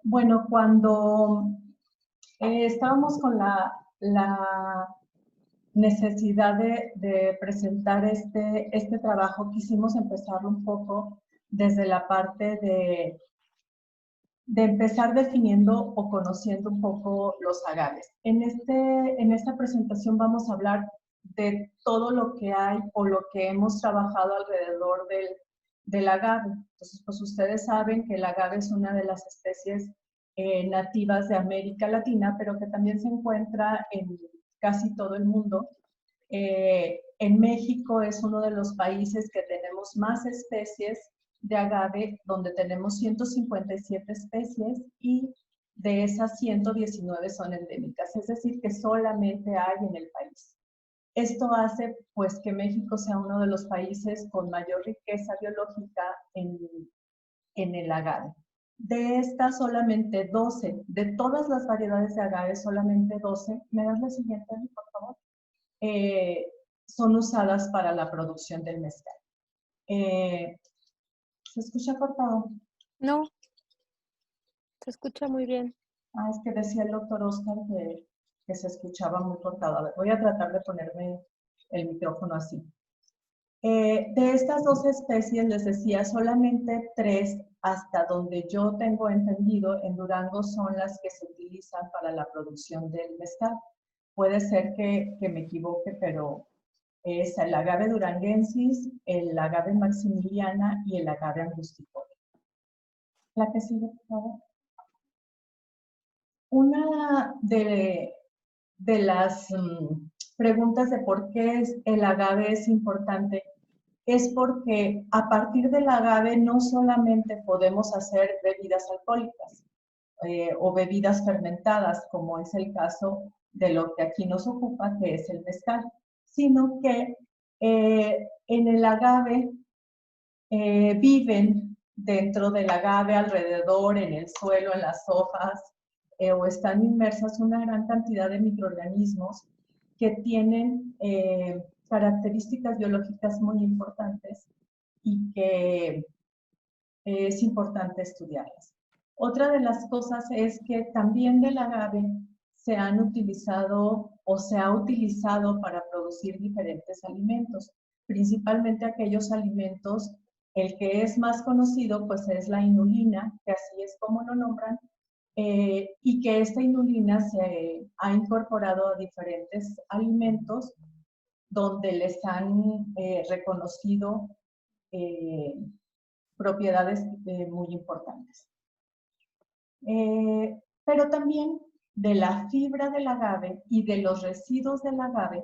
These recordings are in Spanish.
Bueno, cuando estábamos con la necesidad de presentar este trabajo, quisimos empezar un poco desde la parte de empezar definiendo o conociendo un poco los agaves. En esta presentación vamos a hablar de todo lo que hay o lo que hemos trabajado alrededor del agave. Entonces, pues ustedes saben que el agave es una de las especies nativas de América Latina, pero que también se encuentra en casi todo el mundo. En México es uno de los países que tenemos más especies de agave, donde tenemos 157 especies y de esas 119 son endémicas, es decir, que solamente hay en el país. Esto hace pues que México sea uno de los países con mayor riqueza biológica en el agave. De estas solamente 12, de todas las variedades de agave, solamente 12, ¿me das la siguiente, por favor? Eh, son usadas para la producción del mezcal. ¿Se escucha cortado? No, se escucha muy bien. Ah, es que decía el doctor Oscar que se escuchaba muy cortado. A ver, voy a tratar de ponerme el micrófono así. De estas dos especies, les decía, solamente 3, hasta donde yo tengo entendido, en Durango son las que se utilizan para la producción del mezcal. Puede ser que me equivoque, pero es el agave duranguensis, el agave maximiliana y el agave angustifolia. La que sigue, por favor. Una de las preguntas de por qué el agave es importante es porque a partir del agave no solamente podemos hacer bebidas alcohólicas o bebidas fermentadas, como es el caso de lo que aquí nos ocupa, que es el mezcal, sino que en el agave viven dentro del agave, alrededor, en el suelo, en las hojas, o están inmersas una gran cantidad de microorganismos que tienen características biológicas muy importantes y que es importante estudiarlas. Otra de las cosas es que también del agave se han utilizado o se ha utilizado para producir diferentes alimentos, principalmente aquellos alimentos. El que es más conocido pues es la inulina, que así es como lo nombran, y que esta inulina se ha incorporado a diferentes alimentos donde les han reconocido eh, propiedades muy importantes. Pero también de la fibra del agave y de los residuos del agave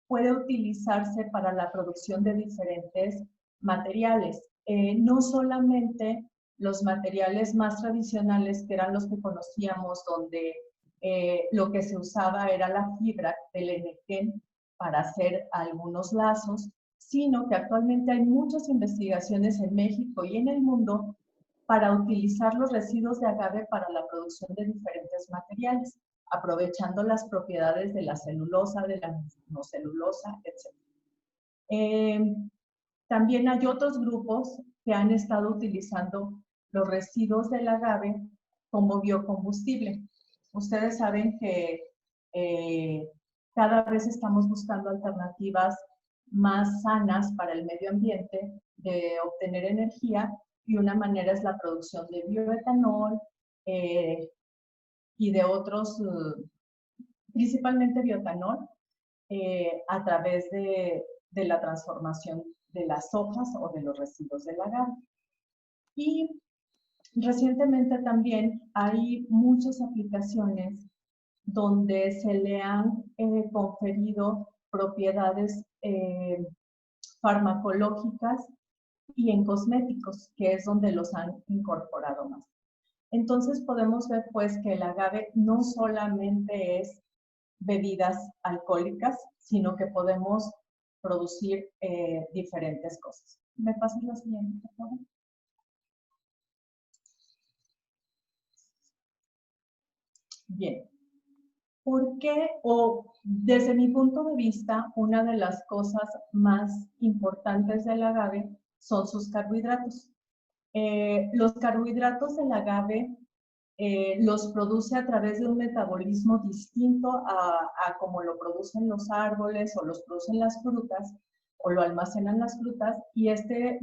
puede utilizarse para la producción de diferentes materiales. No solamente los materiales más tradicionales, que eran los que conocíamos, donde lo que se usaba era la fibra del enequén para hacer algunos lazos, sino que actualmente hay muchas investigaciones en México y en el mundo para utilizar los residuos de agave para la producción de diferentes materiales, aprovechando las propiedades de la celulosa, de la monocelulosa, etc. También hay otros grupos que han estado utilizando los residuos del agave como biocombustible. Ustedes saben que cada vez estamos buscando alternativas más sanas para el medio ambiente de obtener energía, y una manera es la producción de bioetanol y de otros, principalmente bioetanol, a través de la transformación de las hojas o de los residuos del agave. Y recientemente también hay muchas aplicaciones donde se le han conferido propiedades farmacológicas y en cosméticos, que es donde los han incorporado más. Entonces podemos ver pues que el agave no solamente es bebidas alcohólicas, sino que podemos producir diferentes cosas. ¿Me pasas la siguiente, por favor? Bien. ¿Por qué? O desde mi punto de vista, una de las cosas más importantes del agave son sus carbohidratos. Los carbohidratos del agave los produce a través de un metabolismo distinto a como lo producen los árboles o los producen las frutas o lo almacenan las frutas, y este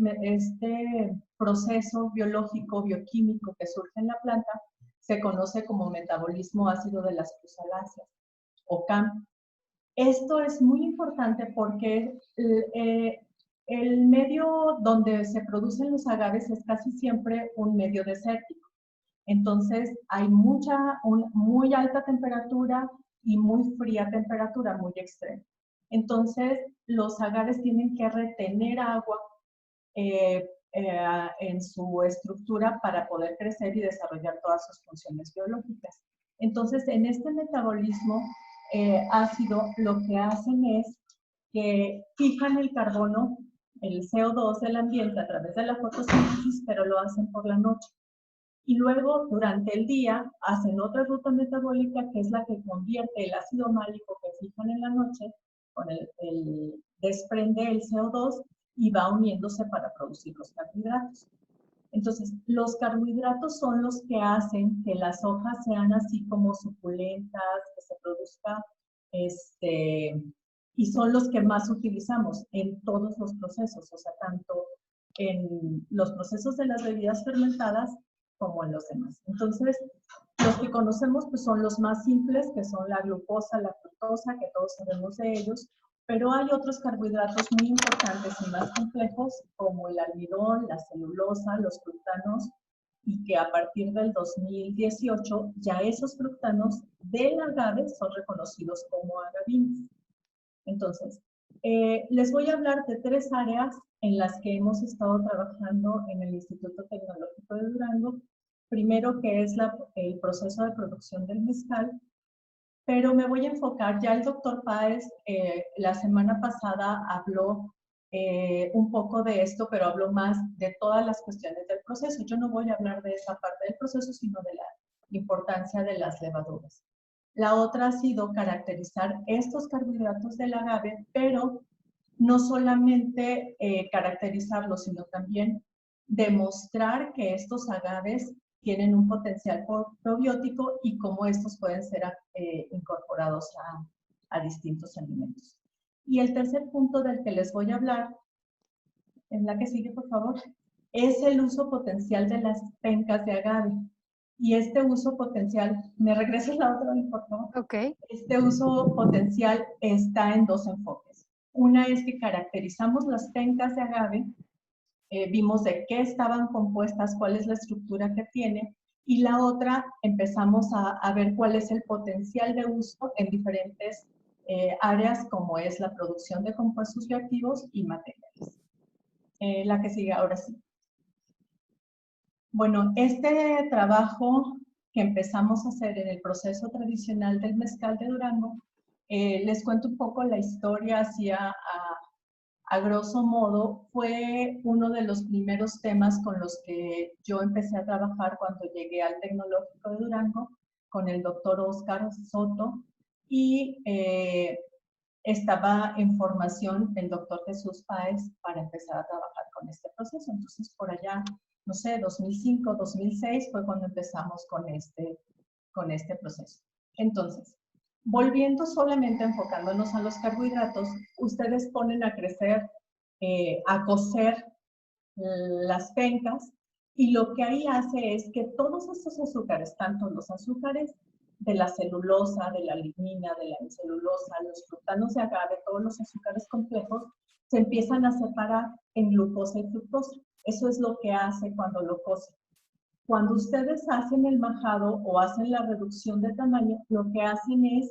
proceso biológico, bioquímico que surge en la planta se conoce como metabolismo ácido de las crustaláceas o CAM. Esto es muy importante porque el medio donde se producen los agaves es casi siempre un medio desértico. Entonces hay muy alta temperatura y muy fría temperatura, muy extrema. Entonces los agaves tienen que retener agua en su estructura para poder crecer y desarrollar todas sus funciones biológicas. Entonces, en este metabolismo ácido, lo que hacen es que fijan el carbono, el CO2 del ambiente a través de la fotosíntesis, pero lo hacen por la noche. Y luego, durante el día, hacen otra ruta metabólica que es la que convierte el ácido málico que fijan en la noche, con desprende el CO2 y va uniéndose para producir los carbohidratos. Entonces, los carbohidratos son los que hacen que las hojas sean así como suculentas, que se produzca, y son los que más utilizamos en todos los procesos, o sea, tanto en los procesos de las bebidas fermentadas como en los demás. Entonces, los que conocemos pues son los más simples, que son la glucosa, la fructosa, que todos sabemos de ellos, pero hay otros carbohidratos muy importantes y más complejos, como el almidón, la celulosa, los fructanos, y que a partir del 2018 ya esos fructanos del agave son reconocidos como agavinas. Entonces, les voy a hablar de 3 áreas en las que hemos estado trabajando en el Instituto Tecnológico de Durango. Primero, que es el proceso de producción del mezcal, pero me voy a enfocar, ya el doctor Páez la semana pasada habló un poco de esto, pero habló más de todas las cuestiones del proceso. Yo no voy a hablar de esa parte del proceso, sino de la importancia de las levaduras. La otra ha sido caracterizar estos carbohidratos del agave, pero no solamente caracterizarlos, sino también demostrar que estos agaves tienen un potencial probiótico y cómo estos pueden ser incorporados a distintos alimentos. Y el tercer punto del que les voy a hablar, en la que sigue, por favor, es el uso potencial de las pencas de agave. Y este uso potencial, ¿me regresas la otra, por favor? Ok. Este uso potencial está en 2 enfoques. Una es que caracterizamos las pencas de agave, vimos de qué estaban compuestas, cuál es la estructura que tiene, y la otra empezamos a ver cuál es el potencial de uso en diferentes áreas, como es la producción de compuestos bioactivos y materiales. La que sigue ahora sí. Bueno, este trabajo que empezamos a hacer en el proceso tradicional del mezcal de Durango, les cuento un poco la historia así a grosso modo. Fue uno de los primeros temas con los que yo empecé a trabajar cuando llegué al Tecnológico de Durango con el doctor Óscar Soto, y estaba en formación el doctor Jesús Páez para empezar a trabajar con este proceso. Entonces, por allá, no sé, 2005, 2006 fue cuando empezamos con este proceso. Entonces, volviendo solamente enfocándonos a los carbohidratos, ustedes ponen a crecer, a cocer las pencas, y lo que ahí hace es que todos estos azúcares, tanto los azúcares de la celulosa, de la lignina, de la celulosa, los frutanos de agave, todos los azúcares complejos, se empiezan a separar en glucosa y fructosa. Eso es lo que hace cuando lo cocen. Cuando ustedes hacen el majado o hacen la reducción de tamaño, lo que hacen es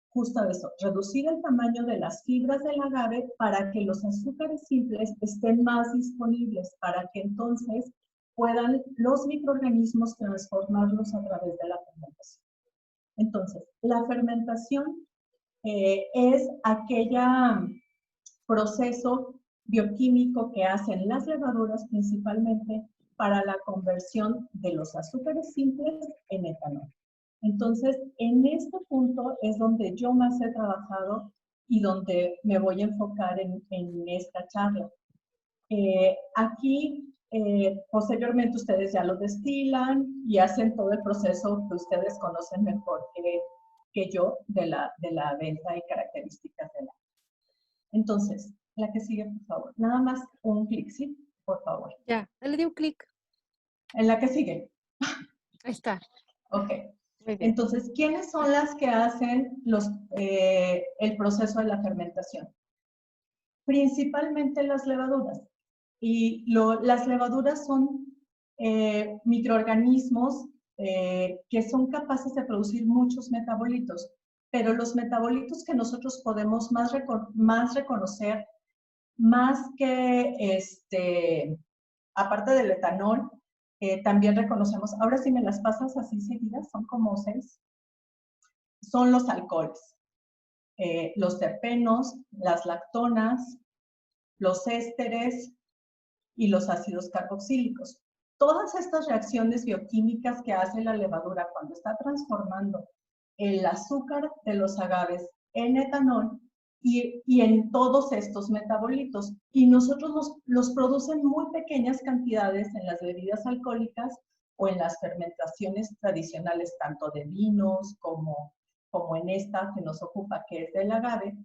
justo eso, reducir el tamaño de las fibras del agave para que los azúcares simples estén más disponibles, para que entonces puedan los microorganismos transformarlos a través de la fermentación. Entonces, la fermentación es aquella proceso bioquímico que hacen las levaduras principalmente para la conversión de los azúcares simples en etanol. Entonces, en este punto es donde yo más he trabajado y donde me voy a enfocar en esta charla. Aquí Posteriormente ustedes ya lo destilan y hacen todo el proceso que ustedes conocen mejor que yo de la venta y características de la. Entonces, la que sigue, por favor. Nada más un clic, ¿sí? Por favor. Ya, le di un clic. En la que sigue. Ahí está. Ok. Muy bien. Entonces, ¿quiénes son las que hacen el proceso de la fermentación? Principalmente las levaduras. Y las levaduras son microorganismos que son capaces de producir muchos metabolitos, pero los metabolitos que nosotros podemos más reconocer, más que, aparte del etanol, también reconocemos, ahora sí me las pasas así seguidas, son como 6, son los alcoholes, los terpenos, las lactonas, los ésteres y los ácidos carboxílicos. Todas estas reacciones bioquímicas que hace la levadura cuando está transformando el azúcar de los agaves en etanol y en todos estos metabolitos. Y nosotros los producen muy pequeñas cantidades en las bebidas alcohólicas o en las fermentaciones tradicionales, tanto de vinos como en esta que nos ocupa, que es del agave,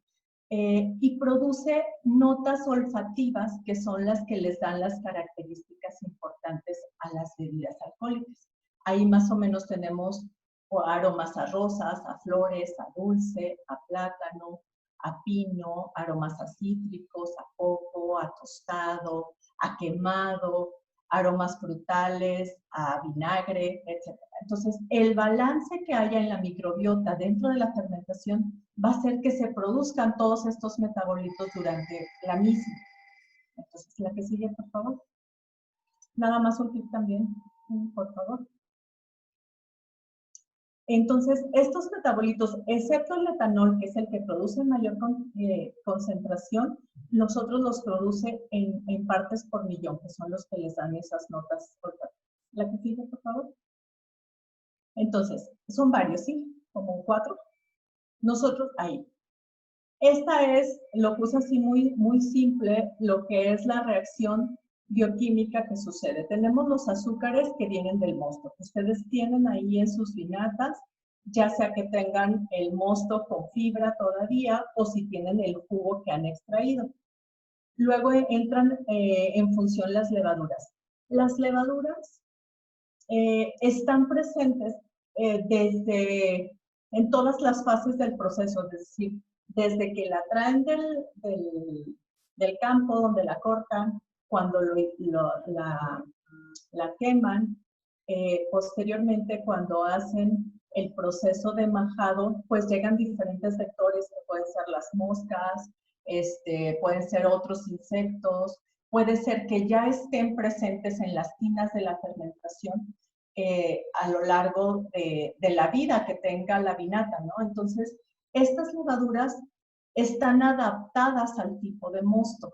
y produce notas olfativas que son las que les dan las características importantes a las bebidas alcohólicas. Ahí más o menos tenemos aromas a rosas, a flores, a dulce, a plátano, a pino, aromas a cítricos, a coco, a tostado, a quemado, aromas frutales, a vinagre, etc. Entonces, el balance que haya en la microbiota dentro de la fermentación va a hacer que se produzcan todos estos metabolitos durante la misma. Entonces, la que sigue, por favor. Nada más un clic también, por favor. Entonces, estos metabolitos, excepto el etanol, que es el que produce mayor concentración, nosotros los produce en partes por millón, que son los que les dan esas notas olfativas. La que sigue, por favor. Entonces, son varios, ¿sí? Como 4. Nosotros, ahí. Esta es, lo puse así muy simple, lo que es la reacción bioquímica que sucede. Tenemos los azúcares que vienen del mosto. Ustedes tienen ahí en sus vinatas, ya sea que tengan el mosto con fibra todavía o si tienen el jugo que han extraído. Luego entran en función las levaduras. Las levaduras están presentes desde en todas las fases del proceso, es decir, desde que la traen del campo donde la cortan, cuando la queman, posteriormente cuando hacen el proceso de majado, pues llegan diferentes vectores que pueden ser las moscas, pueden ser otros insectos, puede ser que ya estén presentes en las tinas de la fermentación a lo largo de la vida que tenga la vinata, ¿no? Entonces, estas levaduras están adaptadas al tipo de mosto.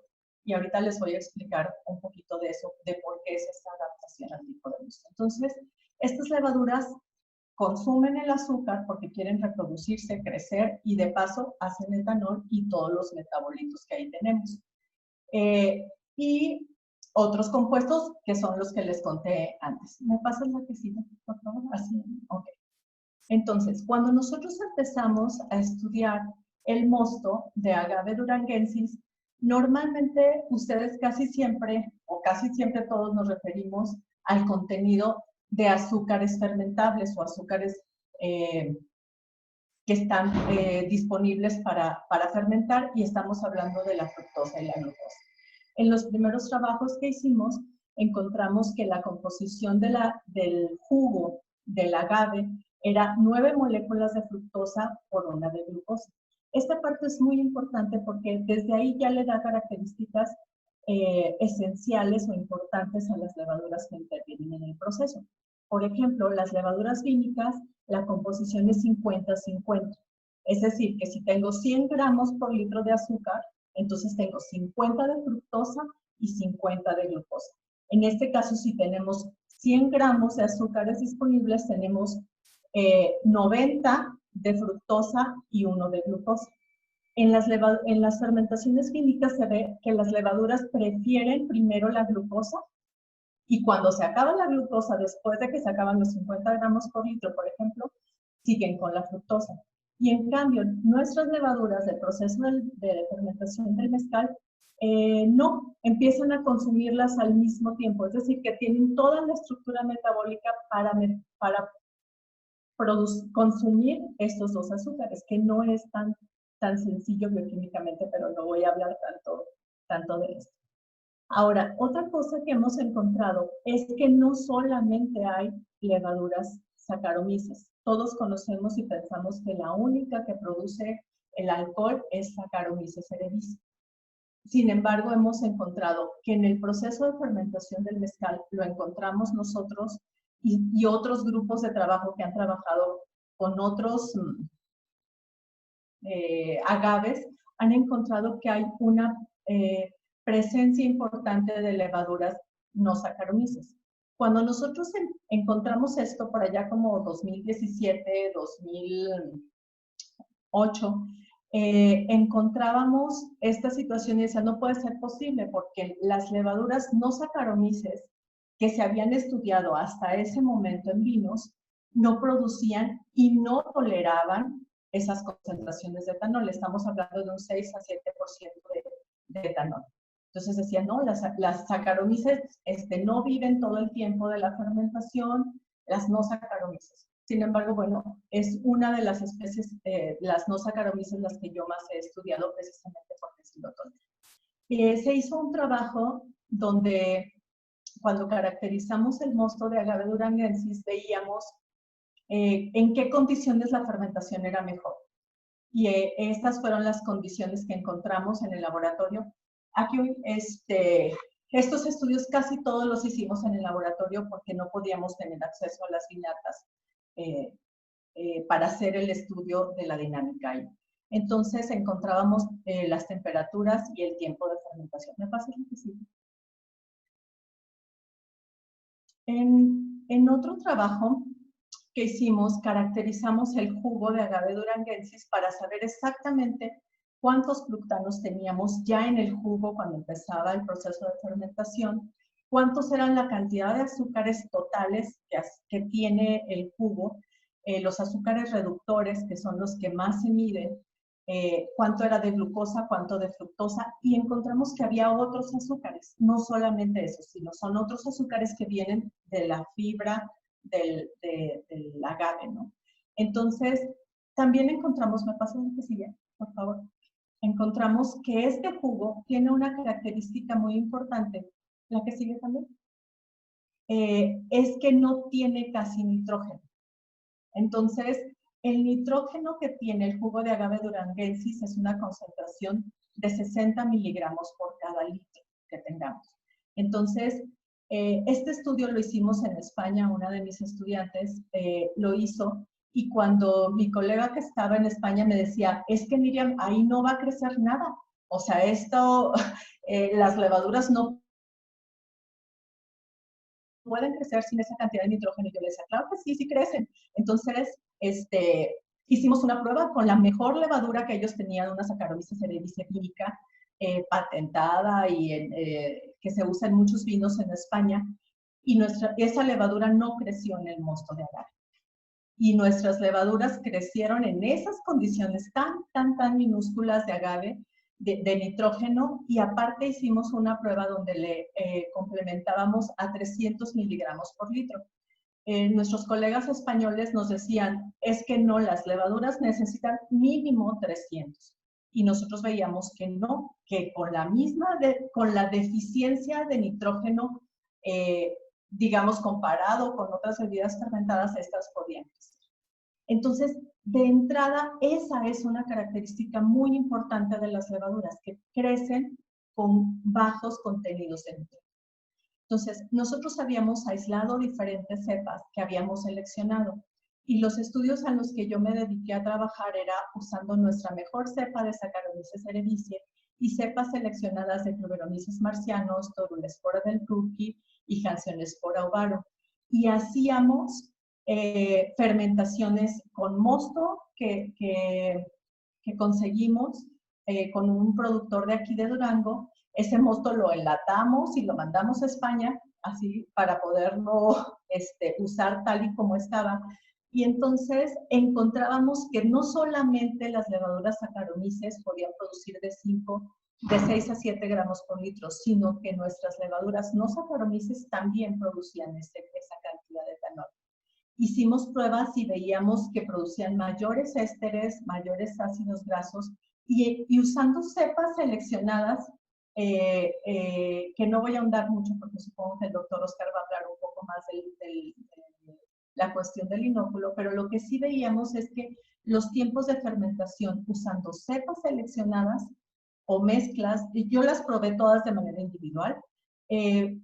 Y ahorita les voy a explicar un poquito de eso, de por qué es esta adaptación al tipo de mosto. Entonces, estas levaduras consumen el azúcar porque quieren reproducirse, crecer y de paso hacen etanol y todos los metabolitos que ahí tenemos. Y otros compuestos que son los que les conté antes. ¿Me pasas la que sigue, por favor? Así, ok. Entonces, cuando nosotros empezamos a estudiar el mosto de agave duranguensis, normalmente ustedes casi siempre, o casi siempre todos nos referimos al contenido de azúcares fermentables o azúcares que están disponibles para fermentar y estamos hablando de la fructosa y la glucosa. En los primeros trabajos que hicimos, encontramos que la composición del jugo del agave era 9 moléculas de fructosa por 1 de glucosa. Esta parte es muy importante porque desde ahí ya le da características esenciales o importantes a las levaduras que intervienen en el proceso. Por ejemplo, las levaduras vínicas, la composición es 50-50. Es decir, que si tengo 100 gramos por litro de azúcar, entonces tengo 50 de fructosa y 50 de glucosa. En este caso, si tenemos 100 gramos de azúcares disponibles, tenemos 90 de fructosa y 1 de glucosa. En las fermentaciones químicas se ve que las levaduras prefieren primero la glucosa Y cuando se acaba la glucosa, después de que se acaban los 50 gramos por litro, por ejemplo, siguen con la fructosa. Y en cambio, nuestras levaduras del proceso de fermentación del mezcal no empiezan a consumirlas al mismo tiempo. Es decir, que tienen toda la estructura metabólica para consumir estos dos azúcares, que no es tan sencillo bioquímicamente, pero no voy a hablar tanto de esto. Ahora, otra cosa que hemos encontrado es que no solamente hay levaduras Saccharomyces. Todos conocemos y pensamos que la única que produce el alcohol es Saccharomyces cerevisiae. Sin embargo, hemos encontrado que en el proceso de fermentación del mezcal lo encontramos nosotros y otros grupos de trabajo que han trabajado con otros agaves, han encontrado que hay una presencia importante de levaduras no Saccharomyces. Cuando nosotros encontramos esto por allá como 2017, 2008, encontrábamos esta situación y decía, no puede ser posible porque las levaduras no Saccharomyces que se habían estudiado hasta ese momento en vinos no producían y no toleraban esas concentraciones de etanol. Estamos hablando de un 6 a 7% de etanol. Entonces decían, no, las Saccharomyces no viven todo el tiempo de la fermentación, las no Saccharomyces. Sin embargo, bueno, es una de las especies, las no Saccharomyces, las que yo más he estudiado precisamente porque sí lo tolero. Se hizo un trabajo donde cuando caracterizamos el mosto de agave duranguensis veíamos en qué condiciones la fermentación era mejor. Y estas fueron las condiciones que encontramos en el laboratorio. Aquí, estos estudios casi todos los hicimos en el laboratorio porque no podíamos tener acceso a las vinatas para hacer el estudio de la dinámica ahí. Entonces encontrábamos las temperaturas y el tiempo de fermentación. ¿Me pasa lo que sigue? En otro trabajo que hicimos, caracterizamos el jugo de agave duranguensis para saber exactamente cuántos fructanos teníamos ya en el jugo cuando empezaba el proceso de fermentación, cuántos eran la cantidad de azúcares totales que tiene el jugo, los azúcares reductores, que son los que más se miden, cuánto era de glucosa, cuánto de fructosa, y encontramos que había otros azúcares, no solamente esos, sino son otros azúcares que vienen de la fibra del agave, ¿no? Entonces, también encontramos, me pasa una cosilla, por favor, encontramos que este jugo tiene una característica muy importante, la que sigue también, es que no tiene casi nitrógeno. Entonces, el nitrógeno que tiene el jugo de agave duranguensis es una concentración de 60 miligramos por cada litro que tengamos. Entonces, este estudio lo hicimos en España, una de mis estudiantes lo hizo, y cuando mi colega que estaba en España me decía, es que Miriam, ahí no va a crecer nada. O sea, las levaduras no pueden crecer sin esa cantidad de nitrógeno. Y yo le decía, claro que sí, sí crecen. Entonces, hicimos una prueba con la mejor levadura que ellos tenían, una Saccharomyces cerevisiae química, patentada y que se usa en muchos vinos en España, y esa levadura no creció en el mosto de agave. Y nuestras levaduras crecieron en esas condiciones tan minúsculas de agave, de nitrógeno, y aparte hicimos una prueba donde le complementábamos a 300 miligramos por litro. Nuestros colegas españoles nos decían, es que no, las levaduras necesitan mínimo 300. Y nosotros veíamos que no, que con la deficiencia de nitrógeno, digamos, comparado con otras bebidas fermentadas, estas podían crecer. Entonces, de entrada, esa es una característica muy importante de las levaduras, que crecen con bajos contenidos de nitrógeno. Entonces, nosotros habíamos aislado diferentes cepas que habíamos seleccionado, y los estudios a los que yo me dediqué a trabajar era usando nuestra mejor cepa de Saccharomyces cerevisiae y cepas seleccionadas de Clubberomyces marcianos, Torulespora del Rookie y Hanseospora ovaro. Y hacíamos fermentaciones con mosto que conseguimos con un productor de aquí de Durango. Ese mosto lo enlatamos y lo mandamos a España así para poderlo usar tal y como estaba. Y entonces encontrábamos que no solamente las levaduras Saccharomyces podían producir de 6 a 7 gramos por litro, sino que nuestras levaduras no Saccharomyces también producían esa cantidad de etanol. Hicimos pruebas y veíamos que producían mayores ésteres, mayores ácidos grasos, y usando cepas seleccionadas, que no voy a ahondar mucho porque supongo que el doctor Oscar va a hablar un poco más de la cuestión del inóculo, pero lo que sí veíamos es que los tiempos de fermentación usando cepas seleccionadas o mezclas, y yo las probé todas de manera individual,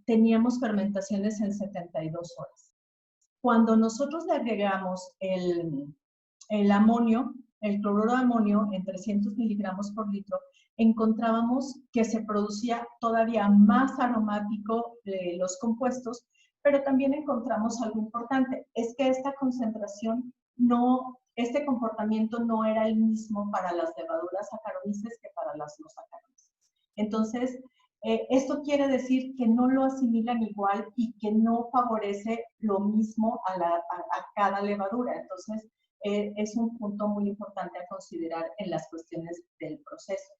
teníamos fermentaciones en 72 horas. Cuando nosotros le agregamos el amonio, el cloruro de amonio en 300 miligramos por litro, encontrábamos que se producía todavía más aromático los compuestos, pero también encontramos algo importante, es que esta concentración este comportamiento no era el mismo para las levaduras Saccharomyces que para las no Saccharomyces. Entonces, esto quiere decir que no lo asimilan igual y que no favorece lo mismo a cada levadura. Entonces, es un punto muy importante a considerar en las cuestiones del proceso.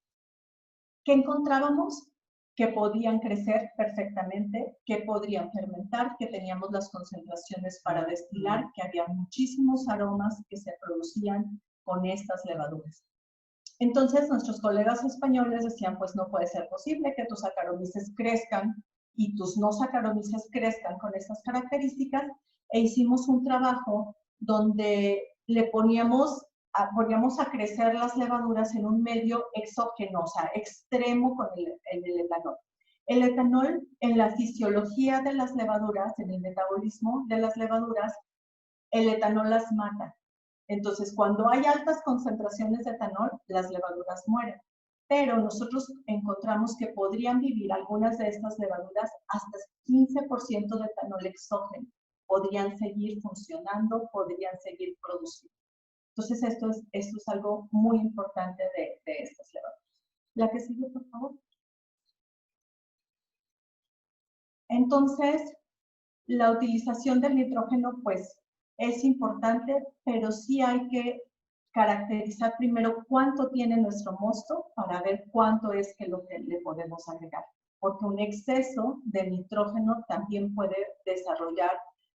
¿Qué encontrábamos? Que podían crecer perfectamente, que podrían fermentar, que teníamos las concentraciones para destilar, que había muchísimos aromas que se producían con estas levaduras. Entonces, nuestros colegas españoles decían, pues no puede ser posible que tus Saccharomyces crezcan y tus no Saccharomyces crezcan con estas características, e hicimos un trabajo donde le poníamos a crecer las levaduras en un medio exógeno, o sea, extremo con el etanol. El etanol, en la fisiología de las levaduras, en el metabolismo de las levaduras, el etanol las mata. Entonces, cuando hay altas concentraciones de etanol, las levaduras mueren. Pero nosotros encontramos que podrían vivir algunas de estas levaduras hasta 15% de etanol exógeno. Podrían seguir funcionando, podrían seguir produciendo. Entonces, esto es algo muy importante de estas levaduras. La que sigue, por favor. Entonces, la utilización del nitrógeno, pues, es importante, pero sí hay que caracterizar primero cuánto tiene nuestro mosto para ver cuánto es lo que le podemos agregar. Porque un exceso de nitrógeno también puede desarrollar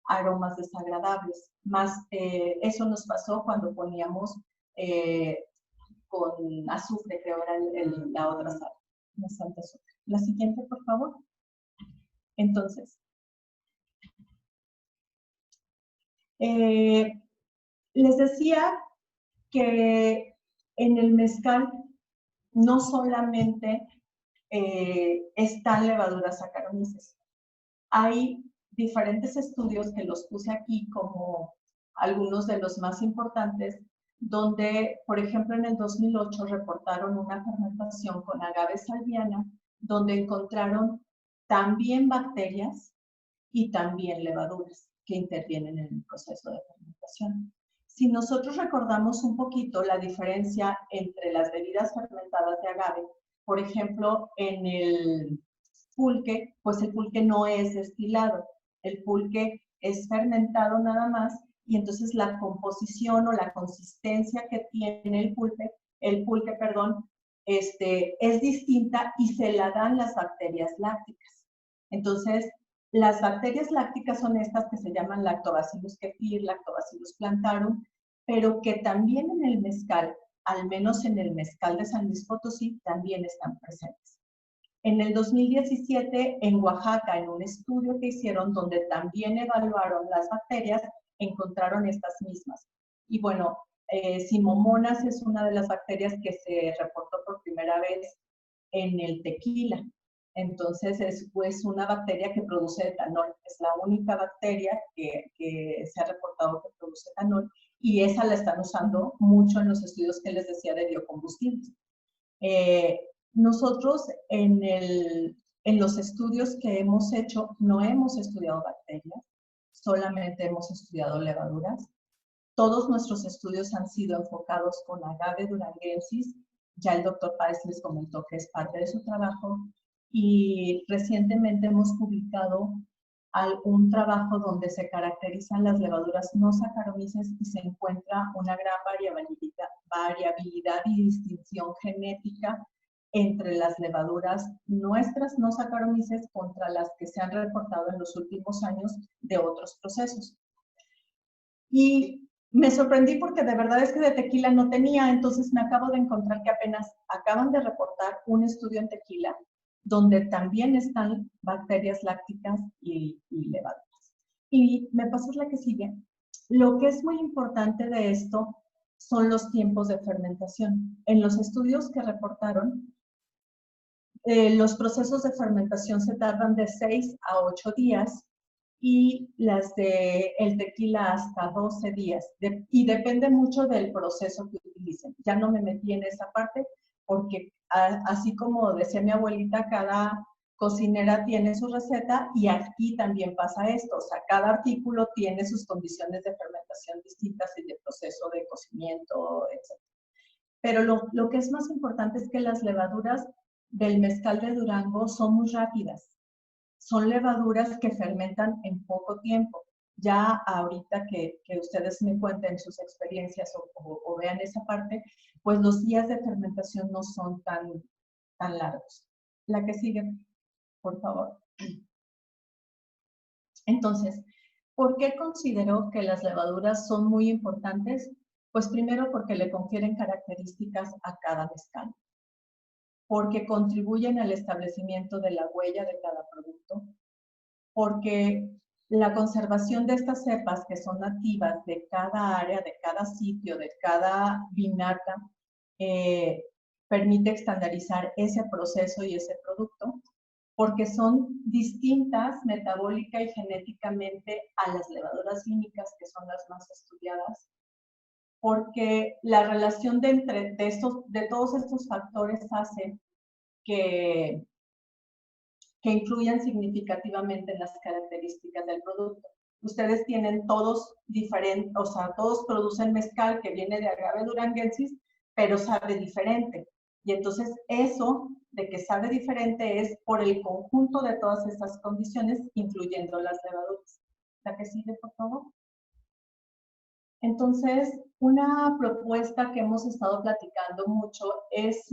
aromas desagradables. Eso nos pasó cuando poníamos con azufre, creo era la otra sal, no santa azufre. La siguiente, por favor. Entonces, les decía que en el mezcal no solamente están levaduras Saccharomyces. Hay diferentes estudios que los puse aquí como algunos de los más importantes, donde, por ejemplo, en el 2008 reportaron una fermentación con agave salviana, donde encontraron también bacterias y también levaduras que intervienen en el proceso de fermentación. Si nosotros recordamos un poquito la diferencia entre las bebidas fermentadas de agave, por ejemplo, en el pulque, pues el pulque no es destilado, el pulque es fermentado nada más, y entonces la composición o la consistencia que tiene el pulque, es distinta y se la dan las bacterias lácticas. Entonces, las bacterias lácticas son estas que se llaman Lactobacillus kefir, Lactobacillus plantarum, pero que también en el mezcal, al menos en el mezcal de San Luis Potosí, también están presentes. En el 2017, en Oaxaca, en un estudio que hicieron donde también evaluaron las bacterias, encontraron estas mismas. Y bueno, Simomonas es una de las bacterias que se reportó por primera vez en el tequila. Entonces, es pues una bacteria que produce etanol. Es la única bacteria que se ha reportado que produce etanol, y esa la están usando mucho en los estudios que les decía de biocombustibles. Nosotros en los estudios que hemos hecho no hemos estudiado bacterias, solamente hemos estudiado levaduras. Todos nuestros estudios han sido enfocados con agave duranguensis. Ya el doctor Páez les comentó que es parte de su trabajo, y recientemente hemos publicado un trabajo donde se caracterizan las levaduras no Saccharomyces y se encuentra una gran variabilidad y distinción genética entre las levaduras nuestras no Saccharomyces contra las que se han reportado en los últimos años de otros procesos. Y me sorprendí porque de verdad es que de tequila no tenía, entonces me acabo de encontrar que apenas acaban de reportar un estudio en tequila donde también están bacterias lácticas y levaduras. Y me pasas la que sigue. Lo que es muy importante de esto son los tiempos de fermentación. En los estudios que reportaron, los procesos de fermentación se tardan de 6 a 8 días y las de el tequila hasta 12 días. Y depende mucho del proceso que utilicen. Ya no me metí en esa parte porque así como decía mi abuelita, cada cocinera tiene su receta y aquí también pasa esto. O sea, cada artículo tiene sus condiciones de fermentación distintas y de proceso de cocimiento, etc. Pero lo que es más importante es que las levaduras del mezcal de Durango son muy rápidas. Son levaduras que fermentan en poco tiempo. Ya ahorita que ustedes me cuenten sus experiencias o vean esa parte, pues los días de fermentación no son tan largos. La que sigue, por favor. Entonces, ¿por qué considero que las levaduras son muy importantes? Pues primero porque le confieren características a cada mezcal, porque contribuyen al establecimiento de la huella de cada producto, porque la conservación de estas cepas que son nativas de cada área, de cada sitio, de cada vinata, permite estandarizar ese proceso y ese producto, porque son distintas metabólica y genéticamente a las levaduras vínicas, que son las más estudiadas, porque la relación de todos estos factores hace que influyan significativamente en las características del producto. Ustedes tienen todos diferentes, o sea, todos producen mezcal que viene de agave duranguensis, pero sabe diferente. Y entonces eso de que sabe diferente es por el conjunto de todas estas condiciones, incluyendo las levaduras. La que sigue, por favor. Entonces, una propuesta que hemos estado platicando mucho es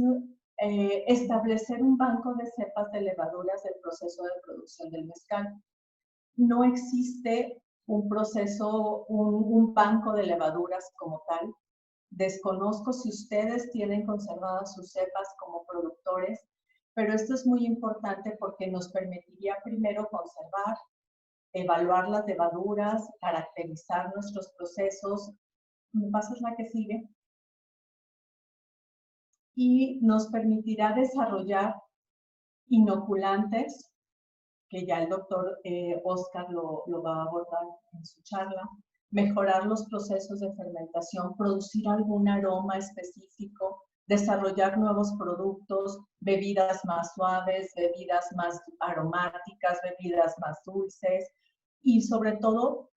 establecer un banco de cepas de levaduras del proceso de producción del mezcal. No existe un proceso, un banco de levaduras como tal. Desconozco si ustedes tienen conservadas sus cepas como productores, pero esto es muy importante porque nos permitiría primero conservar, evaluar las levaduras, caracterizar nuestros procesos. ¿Me pasas la que sigue? Y nos permitirá desarrollar inoculantes, que ya el doctor Oscar lo va a abordar en su charla, mejorar los procesos de fermentación, producir algún aroma específico, desarrollar nuevos productos, bebidas más suaves, bebidas más aromáticas, bebidas más dulces y sobre todo,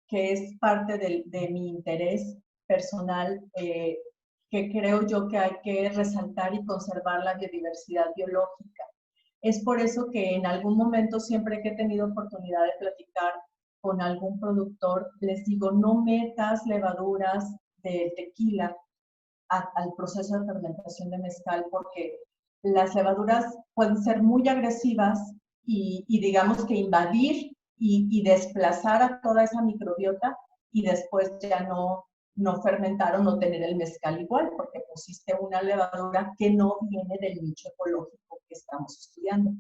que es parte de mi interés personal, que creo yo que hay que resaltar y conservar la biodiversidad biológica. Es por eso que en algún momento, siempre que he tenido oportunidad de platicar con algún productor, les digo, no metas levaduras de tequila al proceso de fermentación de mezcal, porque las levaduras pueden ser muy agresivas y digamos que invadir y desplazar a toda esa microbiota y después ya no fermentar o no tener el mezcal igual, porque pusiste una levadura que no viene del nicho ecológico que estamos estudiando.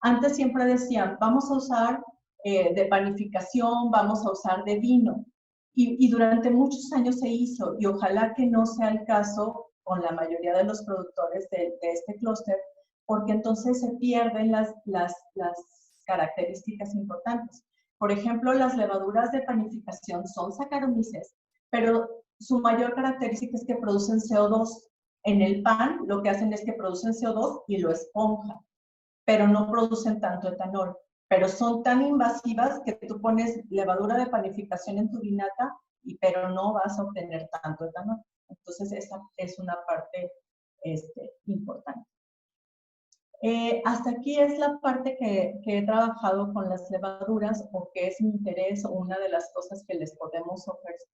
Antes siempre decían, vamos a usar de panificación, vamos a usar de vino, y durante muchos años se hizo, y ojalá que no sea el caso con la mayoría de los productores de este clúster, porque entonces se pierden las características importantes. Por ejemplo, las levaduras de panificación son Saccharomyces, pero su mayor característica es que producen CO2. En el pan lo que hacen es que producen CO2 y lo esponjan, pero no producen tanto etanol. Pero son tan invasivas que tú pones levadura de panificación en tu vinata, pero no vas a obtener tanto etanol. Entonces esa es una parte importante. Hasta aquí es la parte que he trabajado con las levaduras o que es mi interés o una de las cosas que les podemos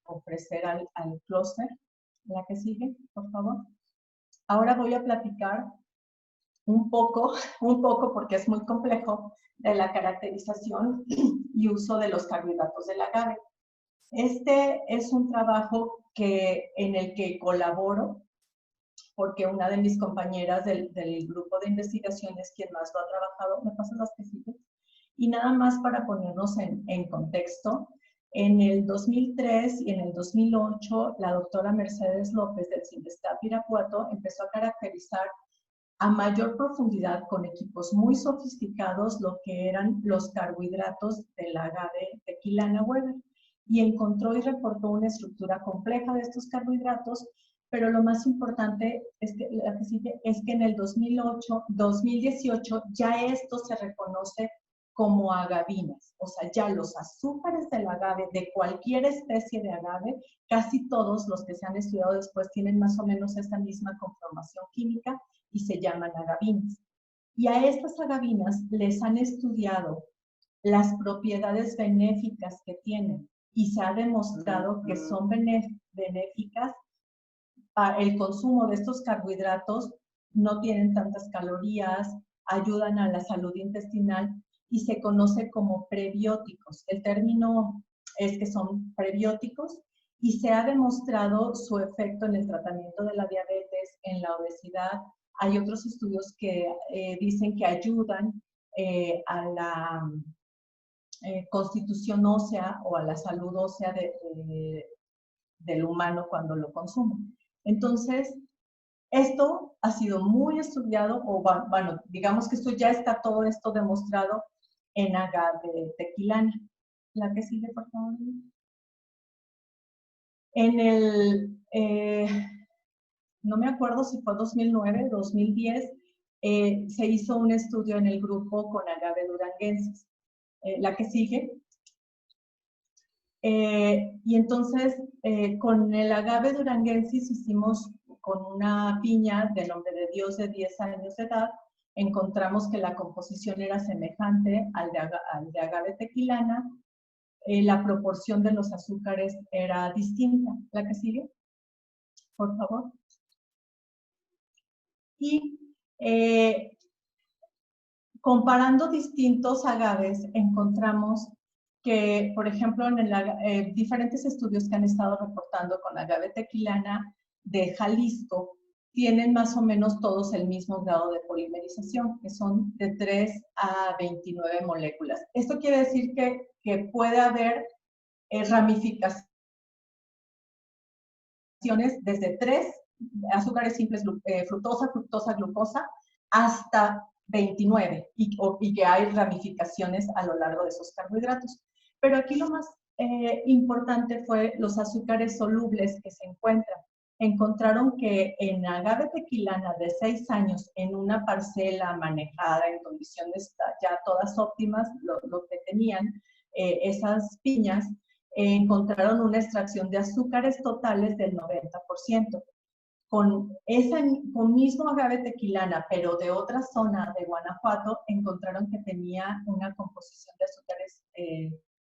ofrecer al clúster. La que sigue, por favor. Ahora voy a platicar un poco porque es muy complejo, de la caracterización y uso de los carbohidratos del agave. Este es un trabajo en el que colaboro porque una de mis compañeras del grupo de investigación es quien más lo ha trabajado. ¿Me pasan las que siguen? Y nada más para ponernos en contexto, en el 2003 y en el 2008, la doctora Mercedes López del CINVESTAP Irapuato empezó a caracterizar a mayor profundidad con equipos muy sofisticados lo que eran los carbohidratos del agave Tequilana Weber y encontró y reportó una estructura compleja de estos carbohidratos, pero lo más importante es que, es que en el 2018 ya esto se reconoce como agavinas, o sea, ya los azúcares del agave, de cualquier especie de agave, casi todos los que se han estudiado después tienen más o menos esta misma conformación química y se llaman agavinas. Y a estas agavinas les han estudiado las propiedades benéficas que tienen y se ha demostrado que son benéficas. El consumo de estos carbohidratos no tienen tantas calorías, ayudan a la salud intestinal y se conoce como prebióticos. El término es que son prebióticos y se ha demostrado su efecto en el tratamiento de la diabetes, en la obesidad. Hay otros estudios que dicen que ayudan a la constitución ósea o a la salud ósea del humano cuando lo consume. Entonces, esto ha sido muy estudiado, o bueno, digamos que esto ya está todo esto demostrado en agave tequilana. La que sigue, por favor. En no me acuerdo si fue 2009, 2010, se hizo un estudio en el grupo con agave duranguensis. La que sigue. Y entonces, con el agave duranguensis hicimos con una piña de nombre de Dios de 10 años de edad, encontramos que la composición era semejante al de agave tequilana, la proporción de los azúcares era distinta. ¿La que sigue? Por favor. Y comparando distintos agaves, encontramos que, por ejemplo, en diferentes estudios que han estado reportando con agave tequilana de Jalisco, tienen más o menos todos el mismo grado de polimerización, que son de 3 a 29 moléculas. Esto quiere decir que puede haber ramificaciones desde 3 azúcares simples, fructosa, glucosa, hasta 29 y que hay ramificaciones a lo largo de esos carbohidratos. Pero aquí lo más importante fue los azúcares solubles que se encuentran. Encontraron que en agave tequilana de 6 años, en una parcela manejada en condiciones ya todas óptimas, lo que tenían esas piñas, encontraron una extracción de azúcares totales del 90%. Con mismo agave tequilana, pero de otra zona de Guanajuato, encontraron que tenía una composición de azúcares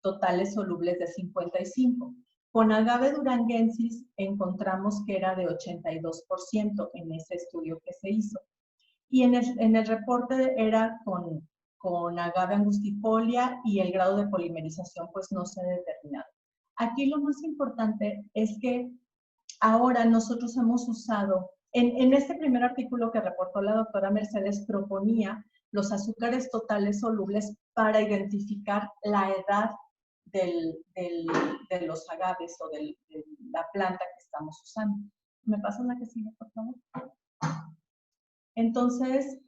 totales solubles de 55. Con agave duranguensis encontramos que era de 82% en ese estudio que se hizo. Y en el reporte era con agave angustifolia y el grado de polimerización pues no se ha determinado. Aquí lo más importante es que ahora nosotros hemos usado, en este primer artículo que reportó la doctora Mercedes, proponía los azúcares totales solubles para identificar la edad de los agaves o de la planta que estamos usando. ¿Me pasas la que sigue, por favor? Entonces,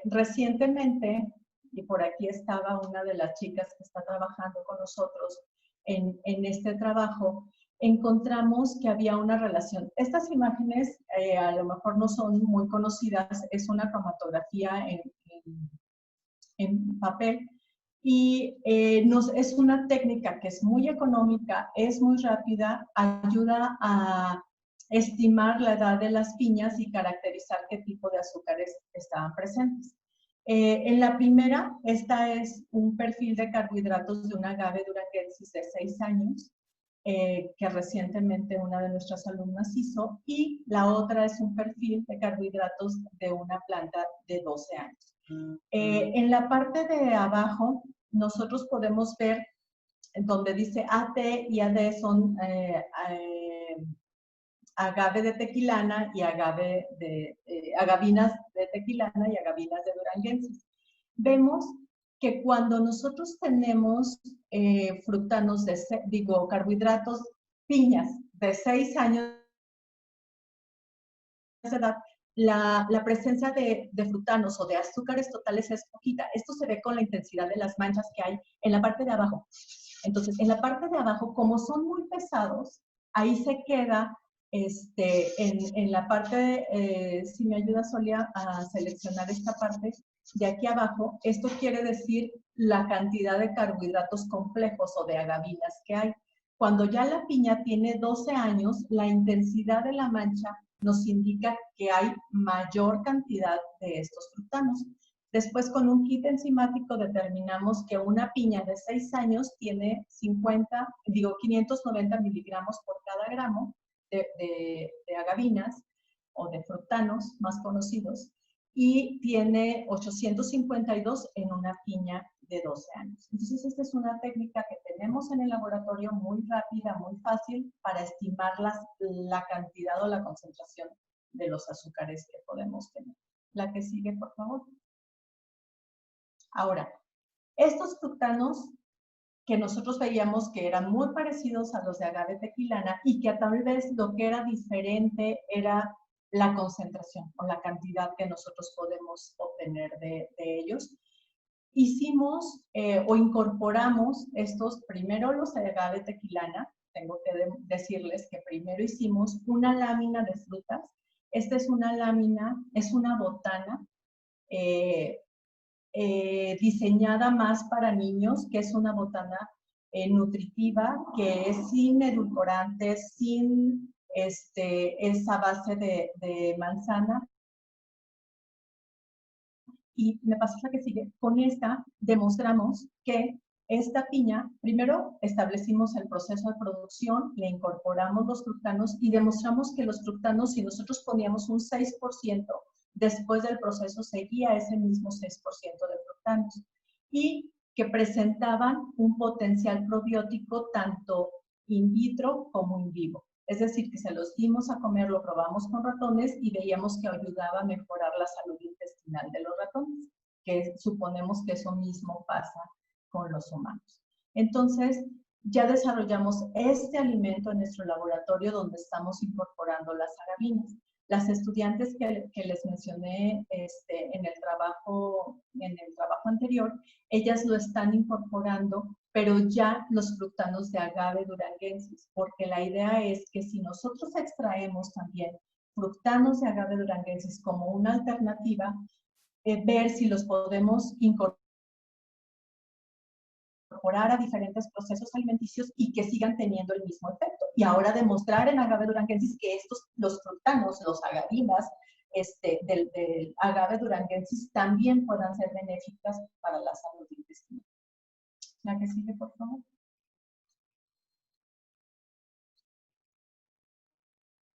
recientemente, y por aquí estaba una de las chicas que está trabajando con nosotros en este trabajo, encontramos que había una relación. Estas imágenes a lo mejor no son muy conocidas, es una cromatografía en papel y es una técnica que es muy económica, es muy rápida, ayuda a estimar la edad de las piñas y caracterizar qué tipo de azúcares estaban presentes. En la primera, esta es un perfil de carbohidratos de una agave duranguensis de 6 años, que recientemente una de nuestras alumnas hizo, y la otra es un perfil de carbohidratos de una planta de 12 años. En la parte de abajo, nosotros podemos ver donde dice AT y AD son agave de tequilana y agavinas de tequilana y agavinas de duranguensis. Vemos que cuando nosotros tenemos frutanos carbohidratos, piñas de 6 años de edad, la presencia de frutanos o de azúcares totales es poquita. Esto se ve con la intensidad de las manchas que hay en la parte de abajo. Entonces, en la parte de abajo, como son muy pesados, ahí se queda en la parte, si me ayuda Solia a seleccionar esta parte de aquí abajo, esto quiere decir la cantidad de carbohidratos complejos o de agavinas que hay. Cuando ya la piña tiene 12 años, la intensidad de la mancha nos indica que hay mayor cantidad de estos frutanos. Después, con un kit enzimático determinamos que una piña de 6 años tiene 590 miligramos por cada gramo de agavinas o de frutanos más conocidos, y tiene 852 en una piña de 12 años. Entonces, esta es una técnica que tenemos en el laboratorio muy rápida, muy fácil, para estimar la cantidad o la concentración de los azúcares que podemos tener. La que sigue, por favor. Ahora, estos frutanos que nosotros veíamos que eran muy parecidos a los de agave tequilana y que tal vez lo que era diferente era la concentración o la cantidad que nosotros podemos obtener de ellos. Hicimos o incorporamos estos, primero los de agave tequilana. Tengo que decirles que primero hicimos una lámina de frutas. Esta es una lámina, es una botana diseñada más para niños, que es una botana nutritiva, que es sin edulcorantes, sin esa base de manzana. Y me pasa la que sigue. Con esta demostramos que esta piña, primero establecimos el proceso de producción, le incorporamos los fructanos y demostramos que los fructanos, si nosotros poníamos un 6%, después del proceso seguía ese mismo 6% de fructanos, y que presentaban un potencial probiótico tanto in vitro como in vivo. Es decir, que se los dimos a comer, lo probamos con ratones y veíamos que ayudaba a mejorar la salud intestinal de los ratones, que suponemos que eso mismo pasa con los humanos. Entonces, ya desarrollamos este alimento en nuestro laboratorio donde estamos incorporando las agavinas. Las estudiantes que les mencioné en el trabajo anterior, ellas lo están incorporando, pero ya los frutanos de agave duranguensis, porque la idea es que si nosotros extraemos también frutanos de agave duranguensis como una alternativa, ver si los podemos incorporar a diferentes procesos alimenticios y que sigan teniendo el mismo efecto. Y ahora demostrar en agave duranguensis que los frutanos, los agavinas del agave duranguensis también puedan ser benéficas para la salud intestinal. La que sigue, por favor.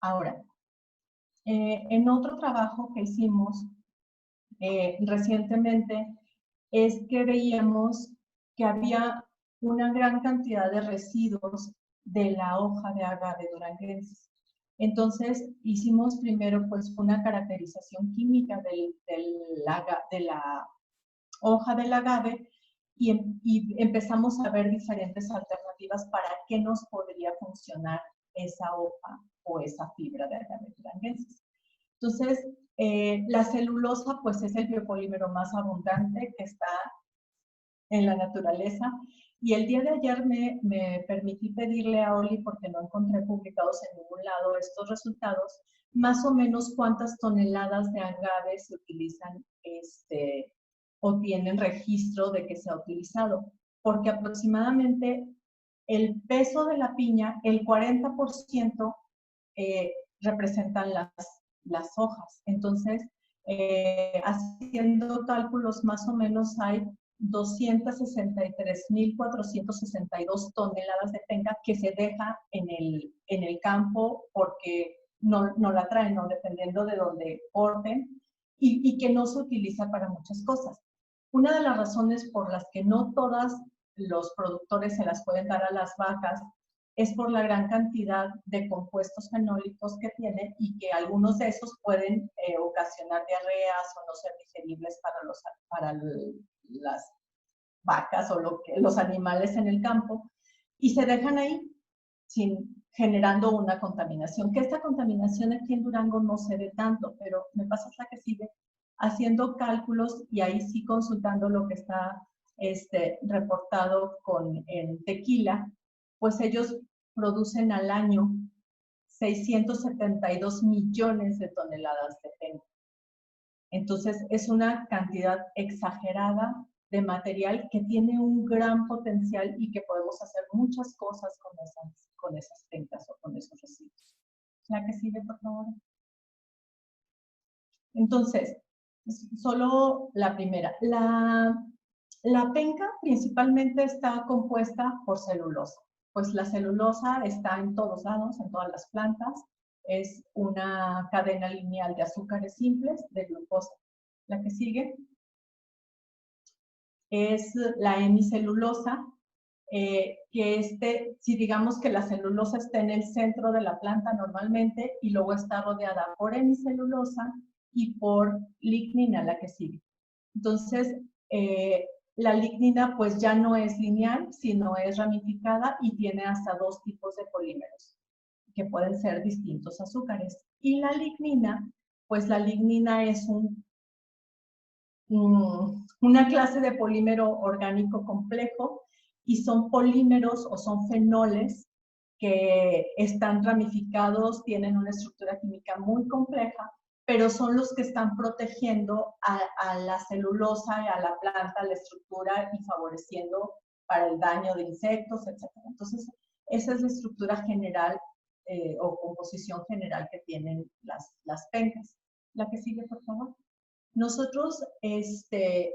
Ahora, en otro trabajo que hicimos recientemente, es que veíamos que había una gran cantidad de residuos de la hoja de agave duranguensis. Entonces, hicimos primero pues una caracterización química de la hoja del agave y empezamos a ver diferentes alternativas para qué nos podría funcionar esa hoja o esa fibra de agave duranguensis. Entonces, la celulosa pues es el biopolímero más abundante que está en la naturaleza, y el día de ayer me permití pedirle a Oli, porque no encontré publicados en ningún lado estos resultados, más o menos cuántas toneladas de agave se utilizan o tienen registro de que se ha utilizado, porque aproximadamente el peso de la piña, el 40% representan las hojas. Entonces, Haciendo cálculos, más o menos hay 263.462 toneladas de penca que se deja en el campo porque no la traen, ¿no? Dependiendo de dónde corten, y que no se utiliza para muchas cosas. Una de las razones por las que no todos los productores se las pueden dar a las vacas es por la gran cantidad de compuestos fenólicos que tiene y que algunos de esos pueden ocasionar diarreas o no ser digeribles para las vacas o los animales en el campo, y se dejan ahí generando una contaminación, que esta contaminación aquí en Durango no se ve tanto, pero me pasas la que sigue, haciendo cálculos y ahí sí consultando lo que está reportado en Tequila, pues ellos producen al año 672 millones de toneladas de penca. Entonces, es una cantidad exagerada de material que tiene un gran potencial y que podemos hacer muchas cosas con esas pencas o con esos residuos. La que sigue, por favor. Entonces, solo la primera. La penca principalmente está compuesta por celulosa. Pues la celulosa está en todos lados, en todas las plantas. Es una cadena lineal de azúcares simples, de glucosa. La que sigue es la hemicelulosa, que si digamos que la celulosa está en el centro de la planta normalmente y luego está rodeada por hemicelulosa y por lignina, la que sigue. Entonces, la lignina pues ya no es lineal, sino es ramificada y tiene hasta 2 tipos de polímeros, que pueden ser distintos azúcares. Y la lignina, pues la lignina es una clase de polímero orgánico complejo y son polímeros o son fenoles que están ramificados, tienen una estructura química muy compleja, pero son los que están protegiendo a la celulosa y a la planta, la estructura, y favoreciendo para el daño de insectos, etc. Entonces, esa es la estructura general o composición general que tienen las pencas. La que sigue, por favor. Nosotros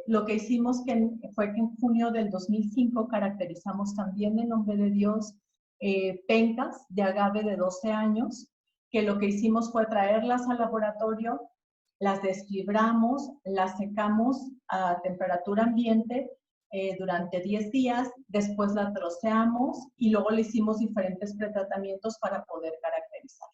lo que hicimos fue que en junio del 2005 caracterizamos también en nombre de Dios pencas de agave de 12 años, que lo que hicimos fue traerlas al laboratorio, las desfibramos, las secamos a temperatura ambiente durante 10 días, después la troceamos y luego le hicimos diferentes pretratamientos para poder caracterizar.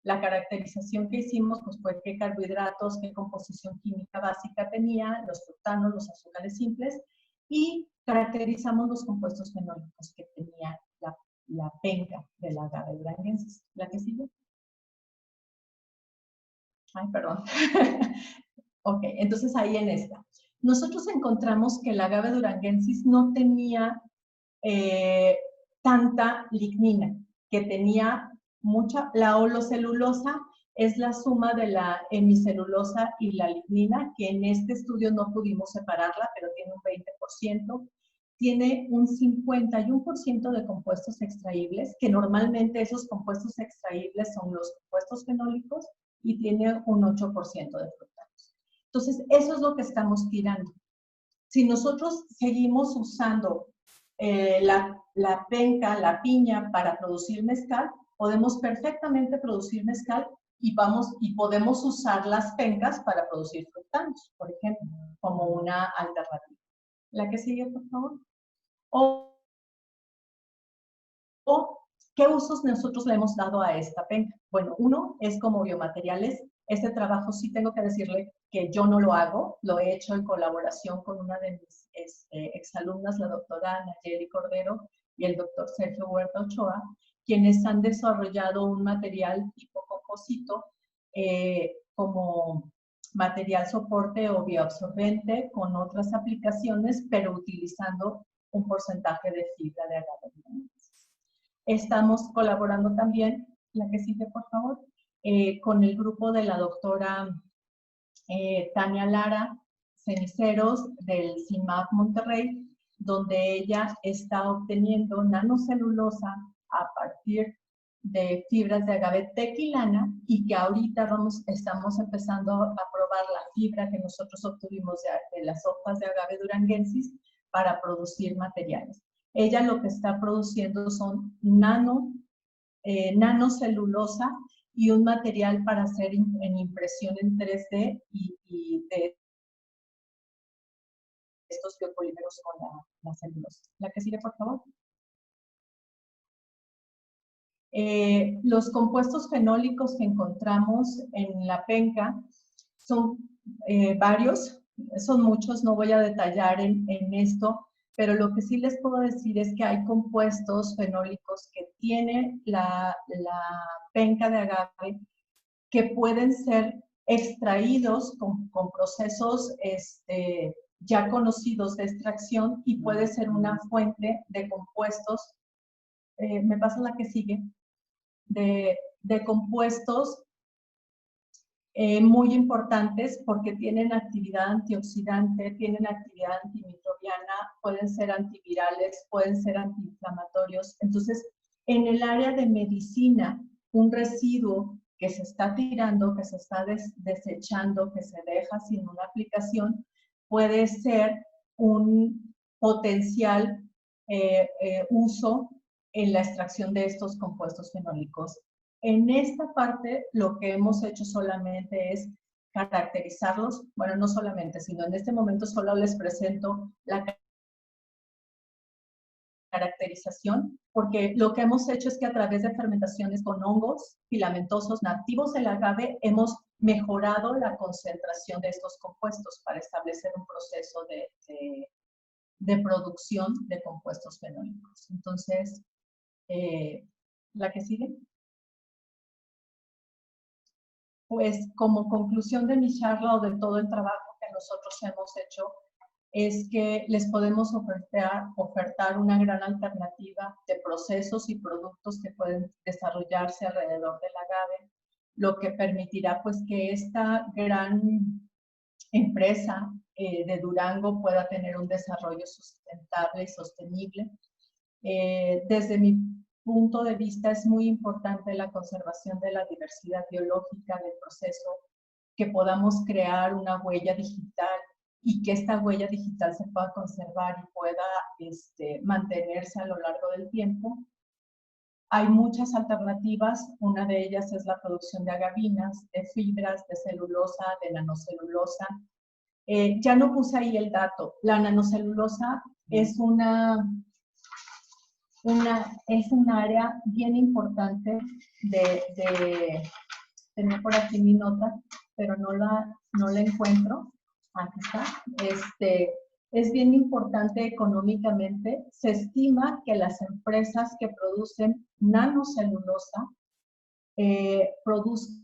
La caracterización que hicimos pues, fue qué carbohidratos, qué composición química básica tenía, los fructanos, los azúcares simples, y caracterizamos los compuestos fenólicos que tenía la penca del agave duranguensis. ¿La que sigue? Ay, perdón. Ok, entonces ahí en esta. Nosotros encontramos que el agave duranguensis no tenía tanta lignina, que tenía la holocelulosa es la suma de la hemicelulosa y la lignina, que en este estudio no pudimos separarla, pero tiene un 20%. Tiene un 51% de compuestos extraíbles, que normalmente esos compuestos extraíbles son los compuestos fenólicos, y tiene un 8% de fructanos. Entonces, eso es lo que estamos tirando. Si nosotros seguimos usando la penca, la piña para producir mezcal, podemos perfectamente producir mezcal y podemos usar las pencas para producir fructanos, por ejemplo, como una alternativa. La que sigue, por favor. ¿Qué usos nosotros le hemos dado a esta penca? Bueno, uno es como biomateriales. Este trabajo sí tengo que decirle que yo no lo hago, lo he hecho en colaboración con una de mis exalumnas, la doctora Nayeli Cordero y el doctor Sergio Huerta Ochoa, quienes han desarrollado un material tipo composito como material soporte o bioabsorbente con otras aplicaciones, pero utilizando un porcentaje de fibra de agave. Estamos colaborando también, la que sigue por favor, con el grupo de la doctora Tania Lara Ceniceros del CIMAP Monterrey, donde ella está obteniendo nanocelulosa a partir de fibras de agave tequilana y que ahorita estamos empezando a probar la fibra que nosotros obtuvimos de las hojas de agave duranguensis para producir materiales. Ella lo que está produciendo son nanocelulosa y un material para hacer en impresión en 3D y de estos biopolímeros con la celulosa. La que sigue, por favor. Los compuestos fenólicos que encontramos en la penca son varios, son muchos, no voy a detallar en esto, pero lo que sí les puedo decir es que hay compuestos fenólicos que tiene la penca de agave que pueden ser extraídos con procesos ya conocidos de extracción y puede ser una fuente de compuestos. ¿Me pasa la que sigue? De compuestos muy importantes porque tienen actividad antioxidante, tienen actividad antimicrobiana, pueden ser antivirales, pueden ser antiinflamatorios. Entonces, en el área de medicina, un residuo que se está tirando, que se está desechando, que se deja sin una aplicación, puede ser un potencial uso en la extracción de estos compuestos fenólicos. En esta parte, lo que hemos hecho solamente es caracterizarlos, bueno, no solamente, sino en este momento solo les presento la caracterización, porque lo que hemos hecho es que a través de fermentaciones con hongos filamentosos nativos del agave, hemos mejorado la concentración de estos compuestos para establecer un proceso de producción de compuestos fenólicos. Entonces, la que sigue. Pues como conclusión de mi charla o de todo el trabajo que nosotros hemos hecho, es que les podemos ofertar una gran alternativa de procesos y productos que pueden desarrollarse alrededor del agave, lo que permitirá pues que esta gran empresa de Durango pueda tener un desarrollo sustentable y sostenible. Desde mi punto de vista es muy importante la conservación de la diversidad biológica del proceso, que podamos crear una huella digital y que esta huella digital se pueda conservar y pueda mantenerse a lo largo del tiempo. Hay muchas alternativas, una de ellas es la producción de agavinas, de fibras, de celulosa, de nanocelulosa. Ya no puse ahí el dato, la nanocelulosa es un área bien importante de tener por aquí mi nota, pero no la encuentro. Aquí está. Es bien importante económicamente. Se estima que las empresas que producen nanocelulosa produzcan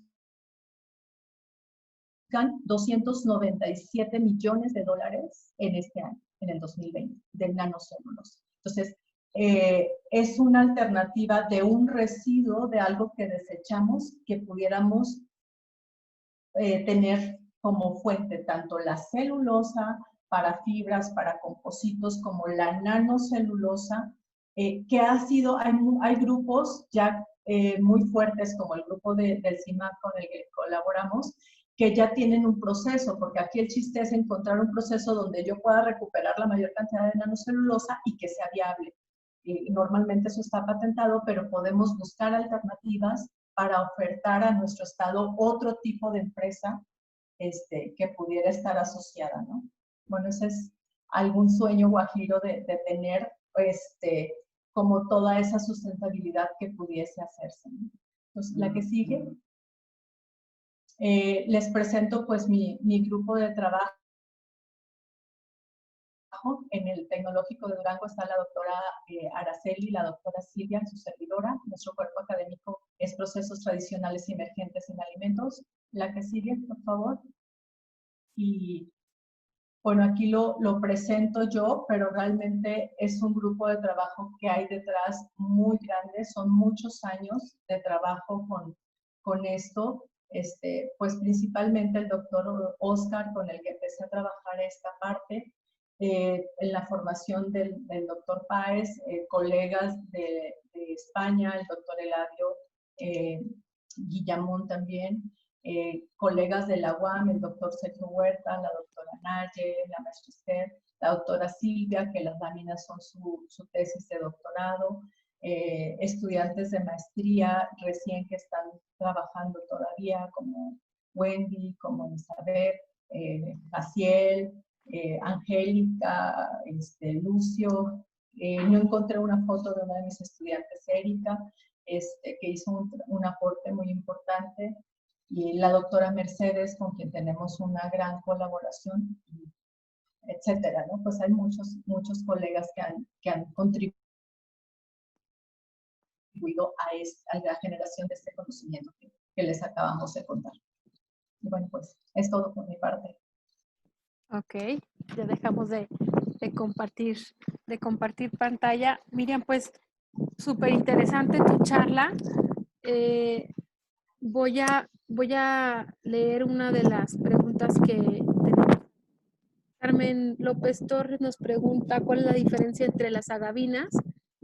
297 millones de dólares en este año, en el 2020, de nanocelulosa. Entonces, es una alternativa de un residuo de algo que desechamos que pudiéramos tener como fuente tanto la celulosa para fibras, para compositos, como la nanocelulosa, que hay grupos ya muy fuertes como el grupo del CIMAC con el que colaboramos, que ya tienen un proceso, porque aquí el chiste es encontrar un proceso donde yo pueda recuperar la mayor cantidad de nanocelulosa y que sea viable. Normalmente eso está patentado, pero podemos buscar alternativas para ofertar a nuestro estado otro tipo de empresa que pudiera estar asociada, ¿no? Bueno, ese es algún sueño guajiro de tener como toda esa sustentabilidad que pudiese hacerse, ¿no? Entonces, la que sigue. Les presento pues mi grupo de trabajo. En el Tecnológico de Durango está la doctora Araceli, la doctora Silvia, su servidora. Nuestro cuerpo académico es Procesos Tradicionales y Emergentes en Alimentos. La que sigue, por favor. Y bueno, aquí lo presento yo, pero realmente es un grupo de trabajo que hay detrás muy grande. Son muchos años de trabajo con esto. Pues principalmente el doctor Oscar, con el que empecé a trabajar esta parte, en la formación del doctor Páez, colegas de España, el doctor Eladio Guillamón también, colegas de la UAM, el doctor Sergio Huerta, la doctora Naye, la maestra Esther, la doctora Silvia, que las láminas son su tesis de doctorado, estudiantes de maestría recién que están trabajando todavía, como Wendy, como Isabel, Jaciel, Angélica, Lucio. No encontré una foto de una de mis estudiantes, Erika, que hizo un aporte muy importante, y la doctora Mercedes, con quien tenemos una gran colaboración, etcétera, ¿no? Pues hay muchos colegas que han contribuido a la generación de este conocimiento que les acabamos de contar. Y bueno, pues es todo por mi parte. Ok, ya dejamos de compartir pantalla. Miriam, pues súper interesante tu charla. Voy a leer una de las preguntas que tenemos. Carmen López Torres nos pregunta cuál es la diferencia entre las agavinas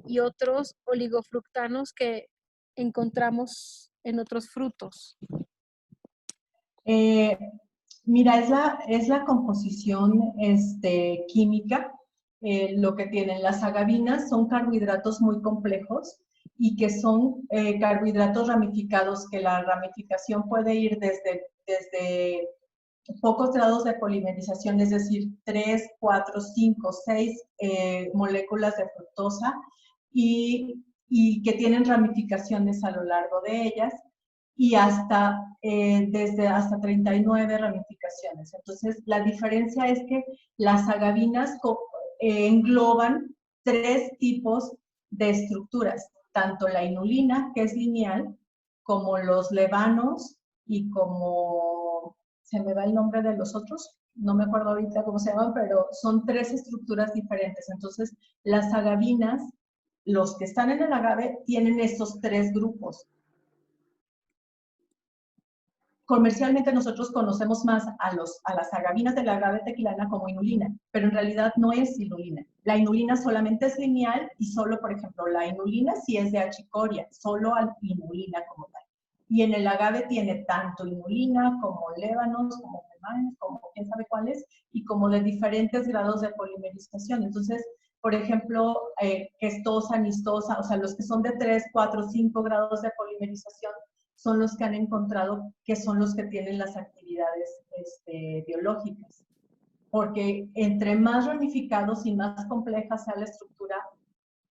y otros oligofructanos que encontramos en otros frutos. Mira, es la composición química. Lo que tienen las agavinas son carbohidratos muy complejos y que son carbohidratos ramificados, que la ramificación puede ir desde pocos grados de polimerización, es decir, 3, 4, 5, 6 moléculas de fructosa, y que tienen ramificaciones a lo largo de ellas, y desde hasta 39 ramificaciones. Entonces, la diferencia es que las agavinas engloban 3 tipos de estructuras, tanto la inulina, que es lineal, como los levanos y como, se me va el nombre de los otros, no me acuerdo ahorita cómo se llaman, pero son 3 estructuras diferentes. Entonces, las agavinas, los que están en el agave, tienen estos 3 grupos. Comercialmente nosotros conocemos más a las agavinas del agave tequilana como inulina, pero en realidad no es inulina. La inulina solamente es lineal, y solo, por ejemplo, la inulina sí es de achicoria, solo inulina como tal. Y en el agave tiene tanto inulina como lébanos, como lemanes, como quién sabe cuáles, y como de diferentes grados de polimerización. Entonces, por ejemplo, questosa, amistosa, o sea, los que son de 3, 4, 5 grados de polimerización, son los que han encontrado que son los que tienen las actividades biológicas. Porque entre más ramificados y más compleja sea la estructura,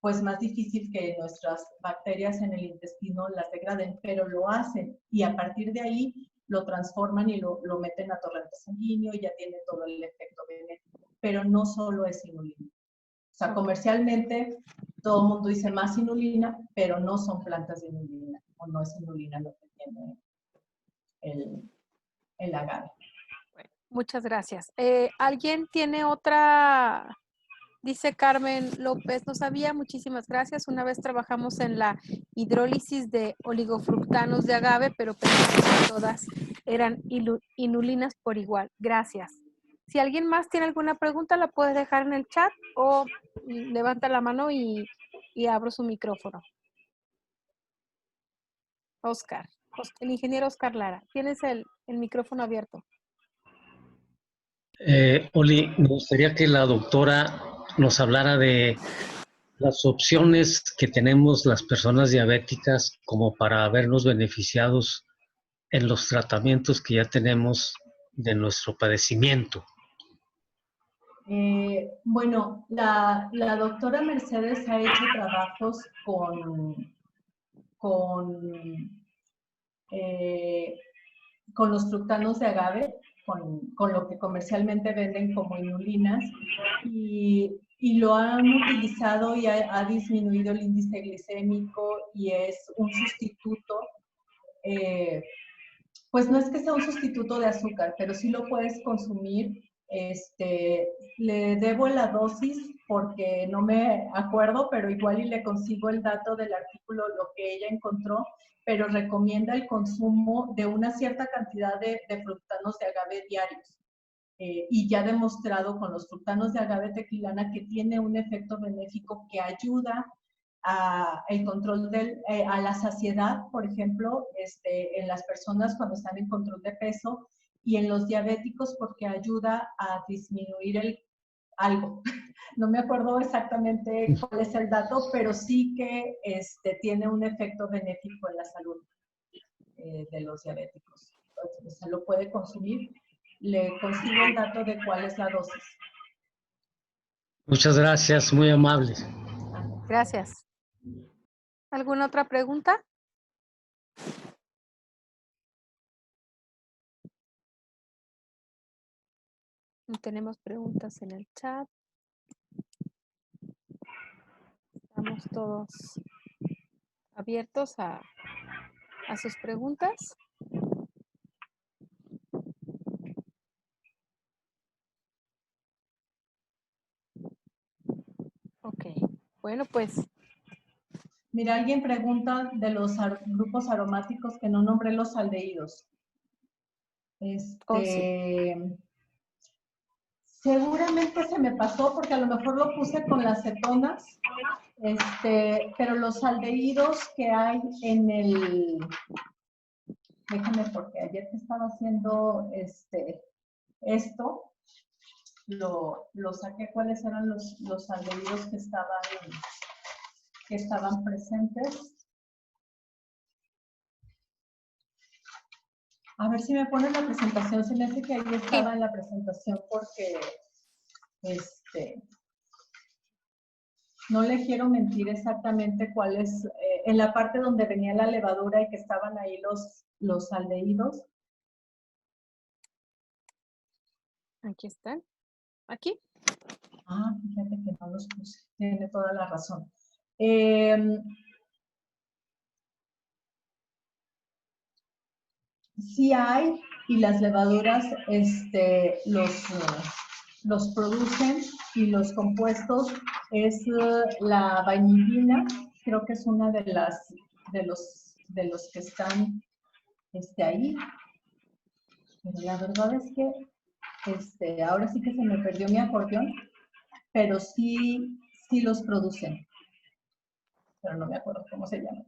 pues más difícil que nuestras bacterias en el intestino las degraden, pero lo hacen, y a partir de ahí lo transforman y lo meten a torrente sanguíneo, y ya tiene todo el efecto benéfico. Pero no solo es inulina. O sea, comercialmente todo el mundo dice más inulina, pero no son plantas de inulina, o no es inulina lo que tiene el agave. Bueno, muchas gracias. ¿Alguien tiene otra? Dice Carmen López, no sabía, muchísimas gracias. Una vez trabajamos en la hidrólisis de oligofructanos de agave, pero pensé que todas eran inulinas por igual. Gracias. Si alguien más tiene alguna pregunta, la puede dejar en el chat o levanta la mano y abro su micrófono. Oscar, el ingeniero Oscar Lara, tienes el micrófono abierto. Oli, me gustaría que la doctora nos hablara de las opciones que tenemos las personas diabéticas como para vernos beneficiados en los tratamientos que ya tenemos de nuestro padecimiento. Bueno, la doctora Mercedes ha hecho trabajos con los fructanos de agave, con lo que comercialmente venden como inulinas, y lo han utilizado, y ha disminuido el índice glicémico, y es un sustituto, pues no es que sea un sustituto de azúcar, pero sí lo puedes consumir. Le debo la dosis porque no me acuerdo, pero igual y le consigo el dato del artículo, lo que ella encontró, pero recomienda el consumo de una cierta cantidad de fructanos de agave diarios. Y ya demostrado con los fructanos de agave tequilana que tiene un efecto benéfico que ayuda el control a la saciedad, por ejemplo, en las personas cuando están en control de peso, y en los diabéticos porque ayuda a disminuir algo. No me acuerdo exactamente cuál es el dato, pero sí que tiene un efecto benéfico en la salud de los diabéticos. Entonces, se lo puede consumir. Le consigo el dato de cuál es la dosis. Muchas gracias, muy amable. Gracias. ¿Alguna otra pregunta? Tenemos preguntas en el chat. Estamos todos abiertos a sus preguntas. Ok, bueno, pues. Mira, alguien pregunta de los grupos aromáticos que no nombré los aldehídos. Sí. Seguramente se me pasó porque a lo mejor lo puse con las cetonas, pero los aldehídos que hay en el... Déjame, porque ayer que estaba haciendo esto, lo saqué cuáles eran los aldehídos que estaban presentes. A ver si me ponen la presentación, se me hace que ahí estaba en la presentación porque no le quiero mentir exactamente cuál es, en la parte donde venía la levadura y que estaban ahí los aldehídos. Aquí están. ¿Aquí? Ah, fíjate que no los puse, tiene toda la razón. Sí hay, y las levaduras los producen, y los compuestos es la vainillina, creo que es una de los que están ahí. Pero la verdad es que ahora sí que se me perdió mi acordeón, pero sí los producen. Pero no me acuerdo cómo se llama.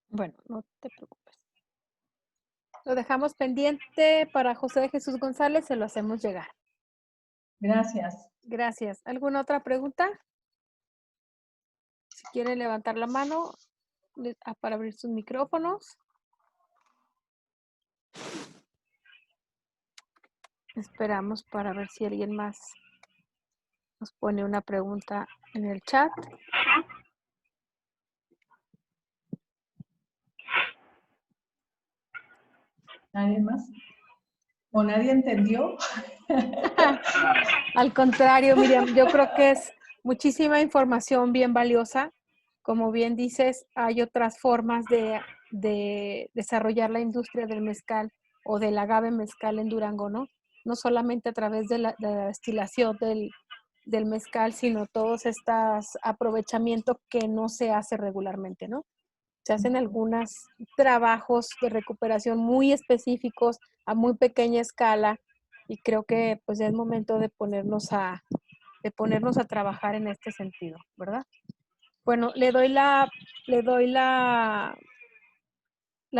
Bueno, no te preocupes. Lo dejamos pendiente para José de Jesús González, se lo hacemos llegar. Gracias. Gracias. ¿Alguna otra pregunta? Si quieren levantar la mano para abrir sus micrófonos. Esperamos para ver si alguien más nos pone una pregunta en el chat. ¿Nadie más? ¿O nadie entendió? Al contrario, Miriam, yo creo que es muchísima información bien valiosa. Como bien dices, hay otras formas de desarrollar la industria del mezcal o del agave mezcal en Durango, ¿no? No solamente a través de la destilación del mezcal, sino todos estos aprovechamientos que no se hace regularmente, ¿no? Se hacen algunos trabajos de recuperación muy específicos a muy pequeña escala, y creo que pues es momento de ponernos a trabajar en este sentido, ¿verdad? Bueno, le doy la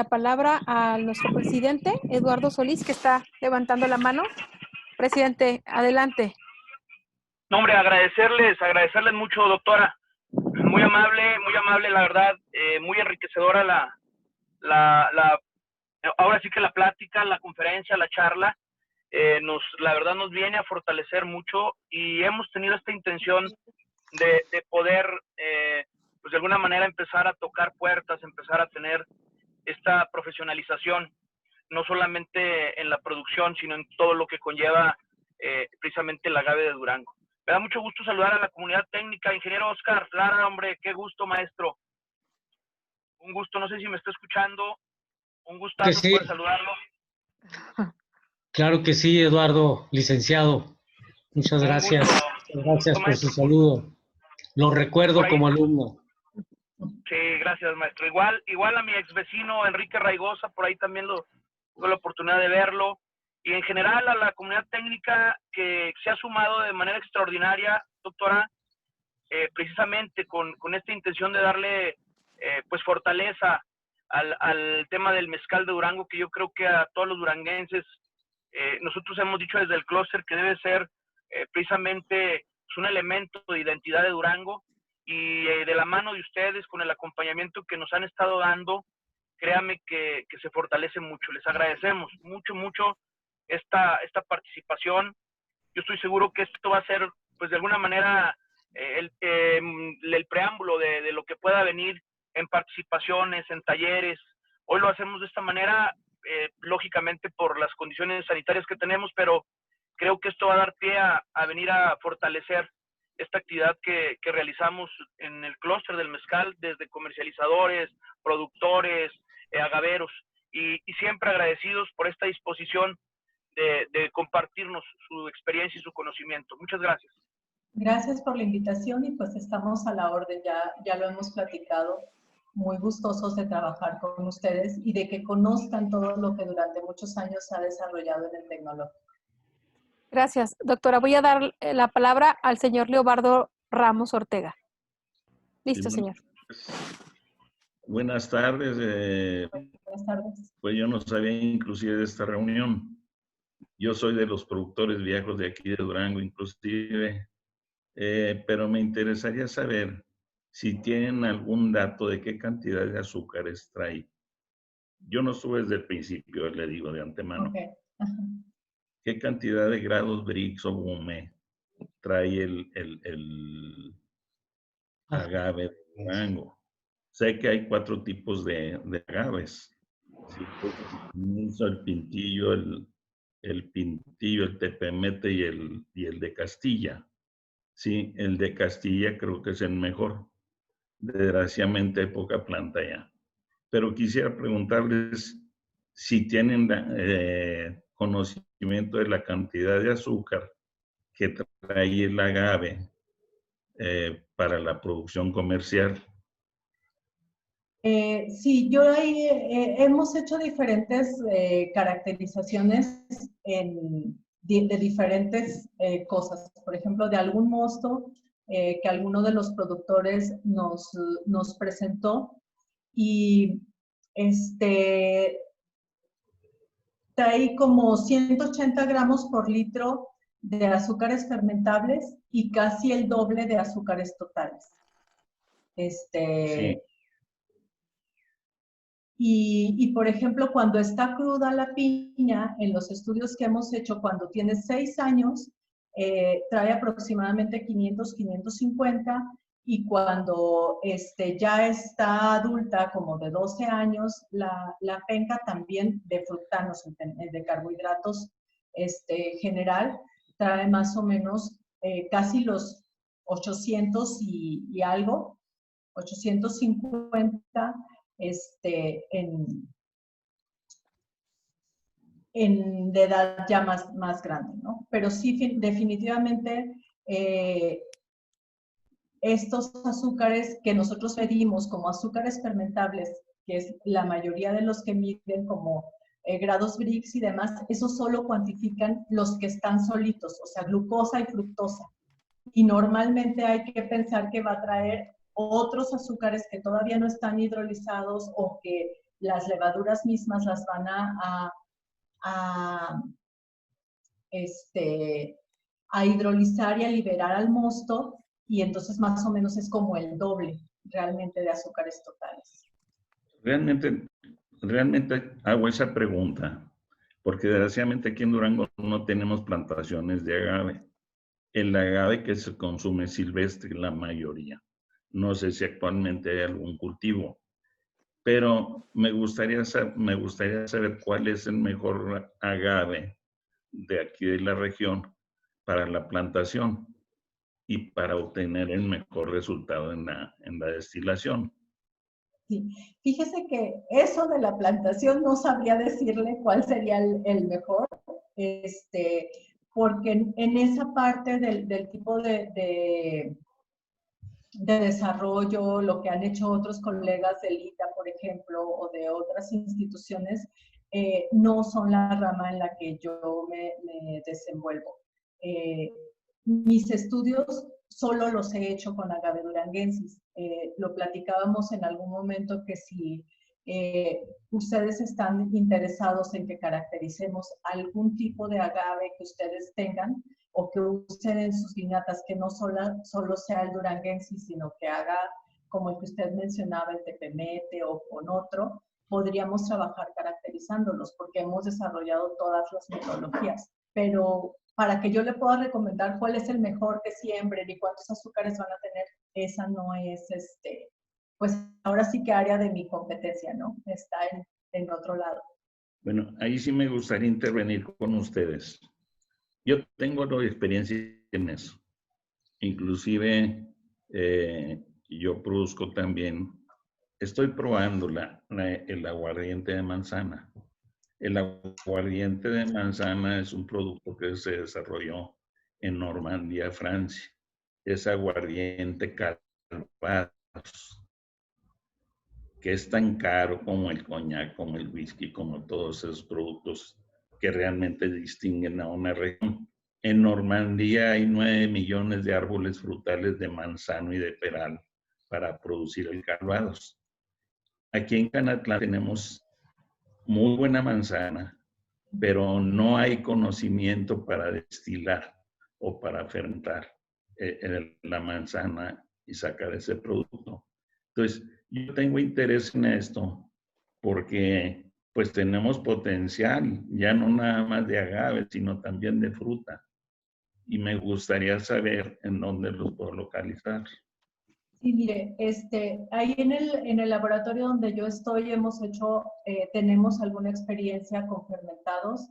palabra a nuestro presidente, Eduardo Solís, que está levantando la mano. Presidente, adelante. No, hombre, agradecerles mucho, doctora. Muy amable, la verdad, muy enriquecedora ahora sí que la plática, la conferencia, la charla. La verdad nos viene a fortalecer mucho, y hemos tenido esta intención de poder, pues de alguna manera empezar a tocar puertas, empezar a tener esta profesionalización, no solamente en la producción, sino en todo lo que conlleva precisamente el agave de Durango. Me da mucho gusto saludar a la comunidad técnica. Ingeniero Oscar Lara, hombre, qué gusto, maestro. Un gusto, no sé si me está escuchando. Un gustazo sí. poder saludarlo. Claro que sí, Eduardo, licenciado. Muchas gracias. Gracias por su saludo. Lo recuerdo como alumno. Sí, gracias, maestro. Igual a mi ex vecino Enrique Raigosa, por ahí también tuve la oportunidad de verlo. Y en general a la comunidad técnica que se ha sumado de manera extraordinaria, doctora. precisamente con esta intención de darle pues fortaleza al tema del mezcal de Durango, que yo creo que a todos los duranguenses, nosotros hemos dicho desde el clúster que debe ser precisamente un elemento de identidad de Durango, y de la mano de ustedes, con el acompañamiento que nos han estado dando, créame que se fortalece mucho. Les agradecemos mucho esta participación. Yo estoy seguro que esto va a ser, pues de alguna manera, el preámbulo de lo que pueda venir en participaciones, en talleres. Hoy lo hacemos de esta manera, lógicamente por las condiciones sanitarias que tenemos, pero creo que esto va a dar pie a venir a fortalecer esta actividad que realizamos en el clúster del mezcal, desde comercializadores, productores, agaveros, y siempre agradecidos por esta disposición de compartirnos su experiencia y su conocimiento. Muchas gracias. Gracias por la invitación y pues estamos a la orden, ya lo hemos platicado, muy gustosos de trabajar con ustedes y de que conozcan todo lo que durante muchos años se ha desarrollado en el tecnológico. Gracias, doctora. Voy a dar la palabra al señor Leobardo Ramos Ortega. Listo, Sí, señor. Buenas tardes. Buenas tardes. Pues yo no sabía inclusive de esta reunión. Yo soy de los productores viejos de aquí de Durango, inclusive, pero me interesaría saber si tienen algún dato de qué cantidad de azúcares trae. Yo no estuve desde el principio, le digo de antemano. Okay. ¿Qué cantidad de grados Brix o Bume trae el agave de Durango? Sé que hay 4 tipos de agaves. Sí, el pintillo, el tepemete y el de Castilla. Sí, el de Castilla creo que es el mejor. Desgraciadamente hay poca planta ya. Pero quisiera preguntarles si tienen conocimiento de la cantidad de azúcar que trae el agave para la producción comercial. Sí, yo ahí hemos hecho diferentes caracterizaciones de diferentes cosas. Por ejemplo, de algún mosto que alguno de los productores nos presentó y trae como 180 gramos por litro de azúcares fermentables y casi el doble de azúcares totales. Sí. Y, por ejemplo, cuando está cruda la piña, en los estudios que hemos hecho, cuando tiene 6 años, trae aproximadamente 500, 550, y cuando ya está adulta, como de 12 años, la penca también de fructanos, de carbohidratos general, trae más o menos casi los 800 y algo, 850, de edad ya más grande, ¿no? Pero sí, definitivamente, estos azúcares que nosotros medimos como azúcares fermentables, que es la mayoría de los que miden como grados Brix y demás, esos solo cuantifican los que están solitos, o sea, glucosa y fructosa. Y normalmente hay que pensar que va a traer otros azúcares que todavía no están hidrolizados o que las levaduras mismas las van a hidrolizar y a liberar al mosto, y entonces más o menos es como el doble realmente de azúcares totales. Realmente hago esa pregunta, porque desgraciadamente aquí en Durango no tenemos plantaciones de agave. El agave que se consume silvestre, la mayoría. No sé si actualmente hay algún cultivo, pero me gustaría saber cuál es el mejor agave de aquí de la región para la plantación y para obtener el mejor resultado en la destilación. Sí, fíjese que eso de la plantación no sabría decirle cuál sería el mejor, porque en esa parte del tipo de desarrollo, lo que han hecho otros colegas del ITA, por ejemplo, o de otras instituciones, no son la rama en la que yo me desenvuelvo. mis estudios solo los he hecho con agave duranguensis. Lo platicábamos en algún momento que si ustedes están interesados en que caractericemos algún tipo de agave que ustedes tengan o que usen en sus viñatas, que no solo sea el duranguensis, sino que haga como el que usted mencionaba, el tepemete o con otro, podríamos trabajar caracterizándolos porque hemos desarrollado todas las metodologías. Pero para que yo le pueda recomendar cuál es el mejor que siembren y cuántos azúcares van a tener, esa no es, pues ahora sí que área de mi competencia, ¿no? Está en otro lado. Bueno, ahí sí me gustaría intervenir con ustedes. Yo tengo la experiencia en eso. Inclusive yo produzco también, estoy probando el aguardiente de manzana. El aguardiente de manzana es un producto que se desarrolló en Normandía, Francia. Es aguardiente Calvados, que es tan caro como el coñac, como el whisky, como todos esos productos que realmente distinguen a una región. En Normandía hay 9 millones de árboles frutales de manzano y de peral para producir el Calvados. Aquí en Canatlán tenemos muy buena manzana, pero no hay conocimiento para destilar o para fermentar la manzana y sacar ese producto. Entonces, yo tengo interés en esto porque pues tenemos potencial, ya no nada más de agave, sino también de fruta. Y me gustaría saber en dónde los puedo localizar. Sí, mire, ahí en el laboratorio donde yo estoy hemos hecho, tenemos alguna experiencia con fermentados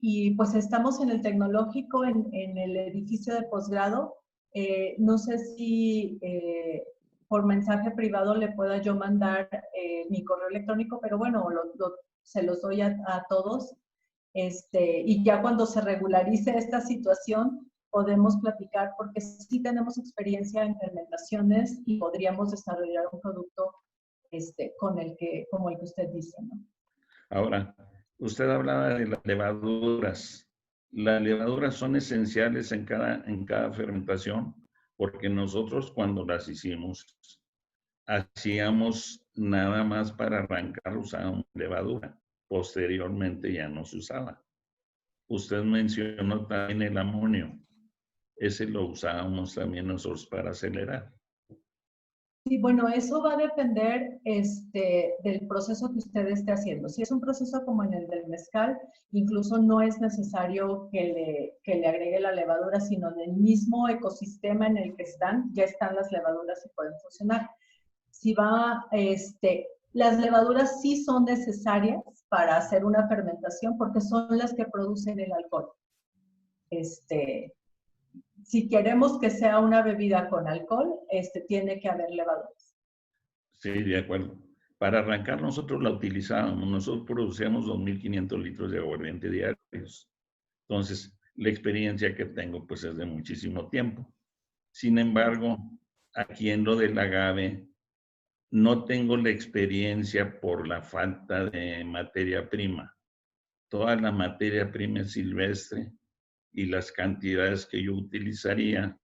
y pues estamos en el tecnológico, en el edificio de posgrado. No sé si por mensaje privado le pueda yo mandar mi correo electrónico, pero bueno, se los doy a todos. Y ya cuando se regularice esta situación, podemos platicar, porque sí tenemos experiencia en fermentaciones y podríamos desarrollar un producto como el que usted dice, ¿no? Ahora, usted hablaba de las levaduras. Las levaduras son esenciales en cada fermentación, porque nosotros cuando las hicimos, hacíamos nada más para arrancar, usábamos levadura. Posteriormente ya no se usaba. Usted mencionó también el amonio. Ese lo usábamos también nosotros para acelerar. Sí, bueno, eso va a depender del proceso que usted esté haciendo. Si es un proceso como en el del mezcal, incluso no es necesario que le agregue la levadura, sino en el mismo ecosistema en el que ya están las levaduras y pueden funcionar. Si va, las levaduras sí son necesarias para hacer una fermentación porque son las que producen el alcohol. Si queremos que sea una bebida con alcohol, tiene que haber levaduras. Sí, de acuerdo. Para arrancar nosotros la utilizábamos. Nosotros producíamos 2.500 litros de aguardiente diarios. Entonces, la experiencia que tengo pues es de muchísimo tiempo. Sin embargo, aquí en lo del agave, no tengo la experiencia por la falta de materia prima. Toda la materia prima es silvestre y las cantidades que yo utilizaría.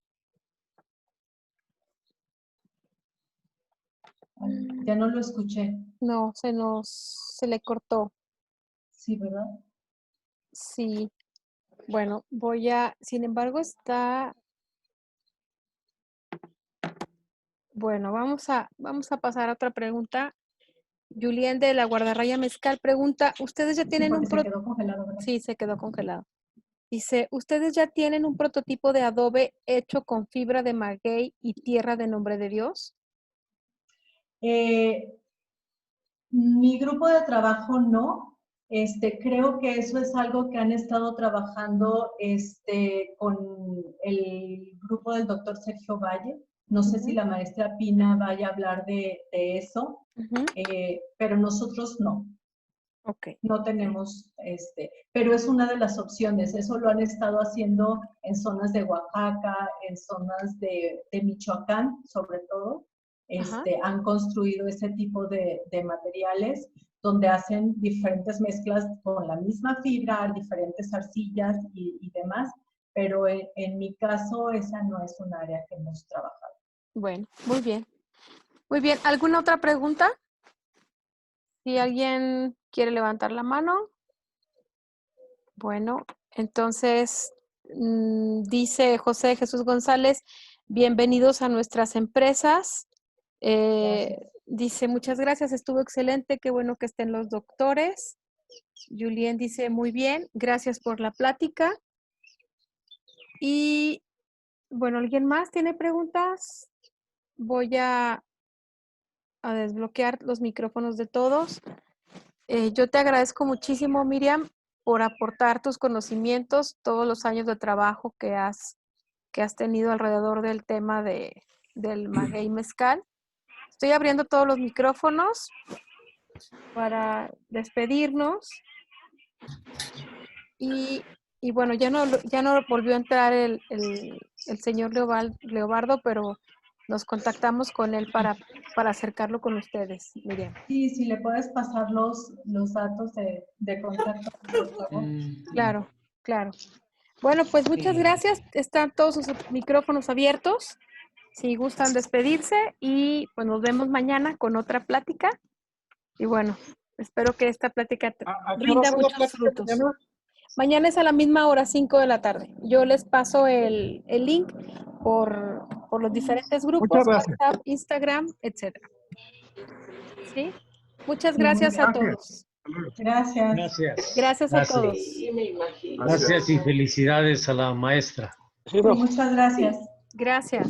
Ya no lo escuché. No, se le cortó. Sí, ¿verdad? Sí. Bueno, sin embargo, bueno, vamos a pasar a otra pregunta. Julián de la Guardarraya Mezcal pregunta, ¿ustedes ya tienen se quedó congelado, ¿verdad? Sí, se quedó congelado. Dice, ¿ustedes ya tienen un prototipo de adobe hecho con fibra de maguey y tierra de Nombre de Dios? Mi grupo de trabajo no. Creo que eso es algo que han estado trabajando con el grupo del doctor Sergio Valle. No sé si la maestra Pina vaya a hablar de eso, pero nosotros no. Okay. No tenemos, pero es una de las opciones. Eso lo han estado haciendo en zonas de Oaxaca, en zonas de Michoacán, sobre todo. Han construido ese tipo de materiales donde hacen diferentes mezclas con la misma fibra, diferentes arcillas y demás, pero en mi caso esa no es un área que hemos trabajado. Bueno, muy bien. Muy bien. ¿Alguna otra pregunta? Si alguien quiere levantar la mano. Bueno, entonces dice José Jesús González, bienvenidos a nuestras empresas. Dice, muchas gracias, estuvo excelente, qué bueno que estén los doctores. Julien dice, muy bien, gracias por la plática. Y bueno, ¿alguien más tiene preguntas? Voy a desbloquear los micrófonos de todos. Yo te agradezco muchísimo, Miriam, por aportar tus conocimientos, todos los años de trabajo que has tenido alrededor del tema del maguey mezcal. Estoy abriendo todos los micrófonos para despedirnos. Y bueno, ya no volvió a entrar el señor Leobardo, pero nos contactamos con él para acercarlo con ustedes, Miriam. Sí, si le puedes pasar los datos de contacto, por favor. Claro, claro. Bueno, pues muchas gracias. Están todos sus micrófonos abiertos. Si gustan despedirse y pues nos vemos mañana con otra plática. Y bueno, espero que esta plática rinda muchos frutos. Mañana es a la misma hora, 5 de la tarde. Yo les paso el link por los diferentes grupos, WhatsApp, Instagram, etc. ¿Sí? Muchas gracias a todos. Gracias. Gracias a todos. Gracias y felicidades a la maestra. Muchas gracias. Gracias.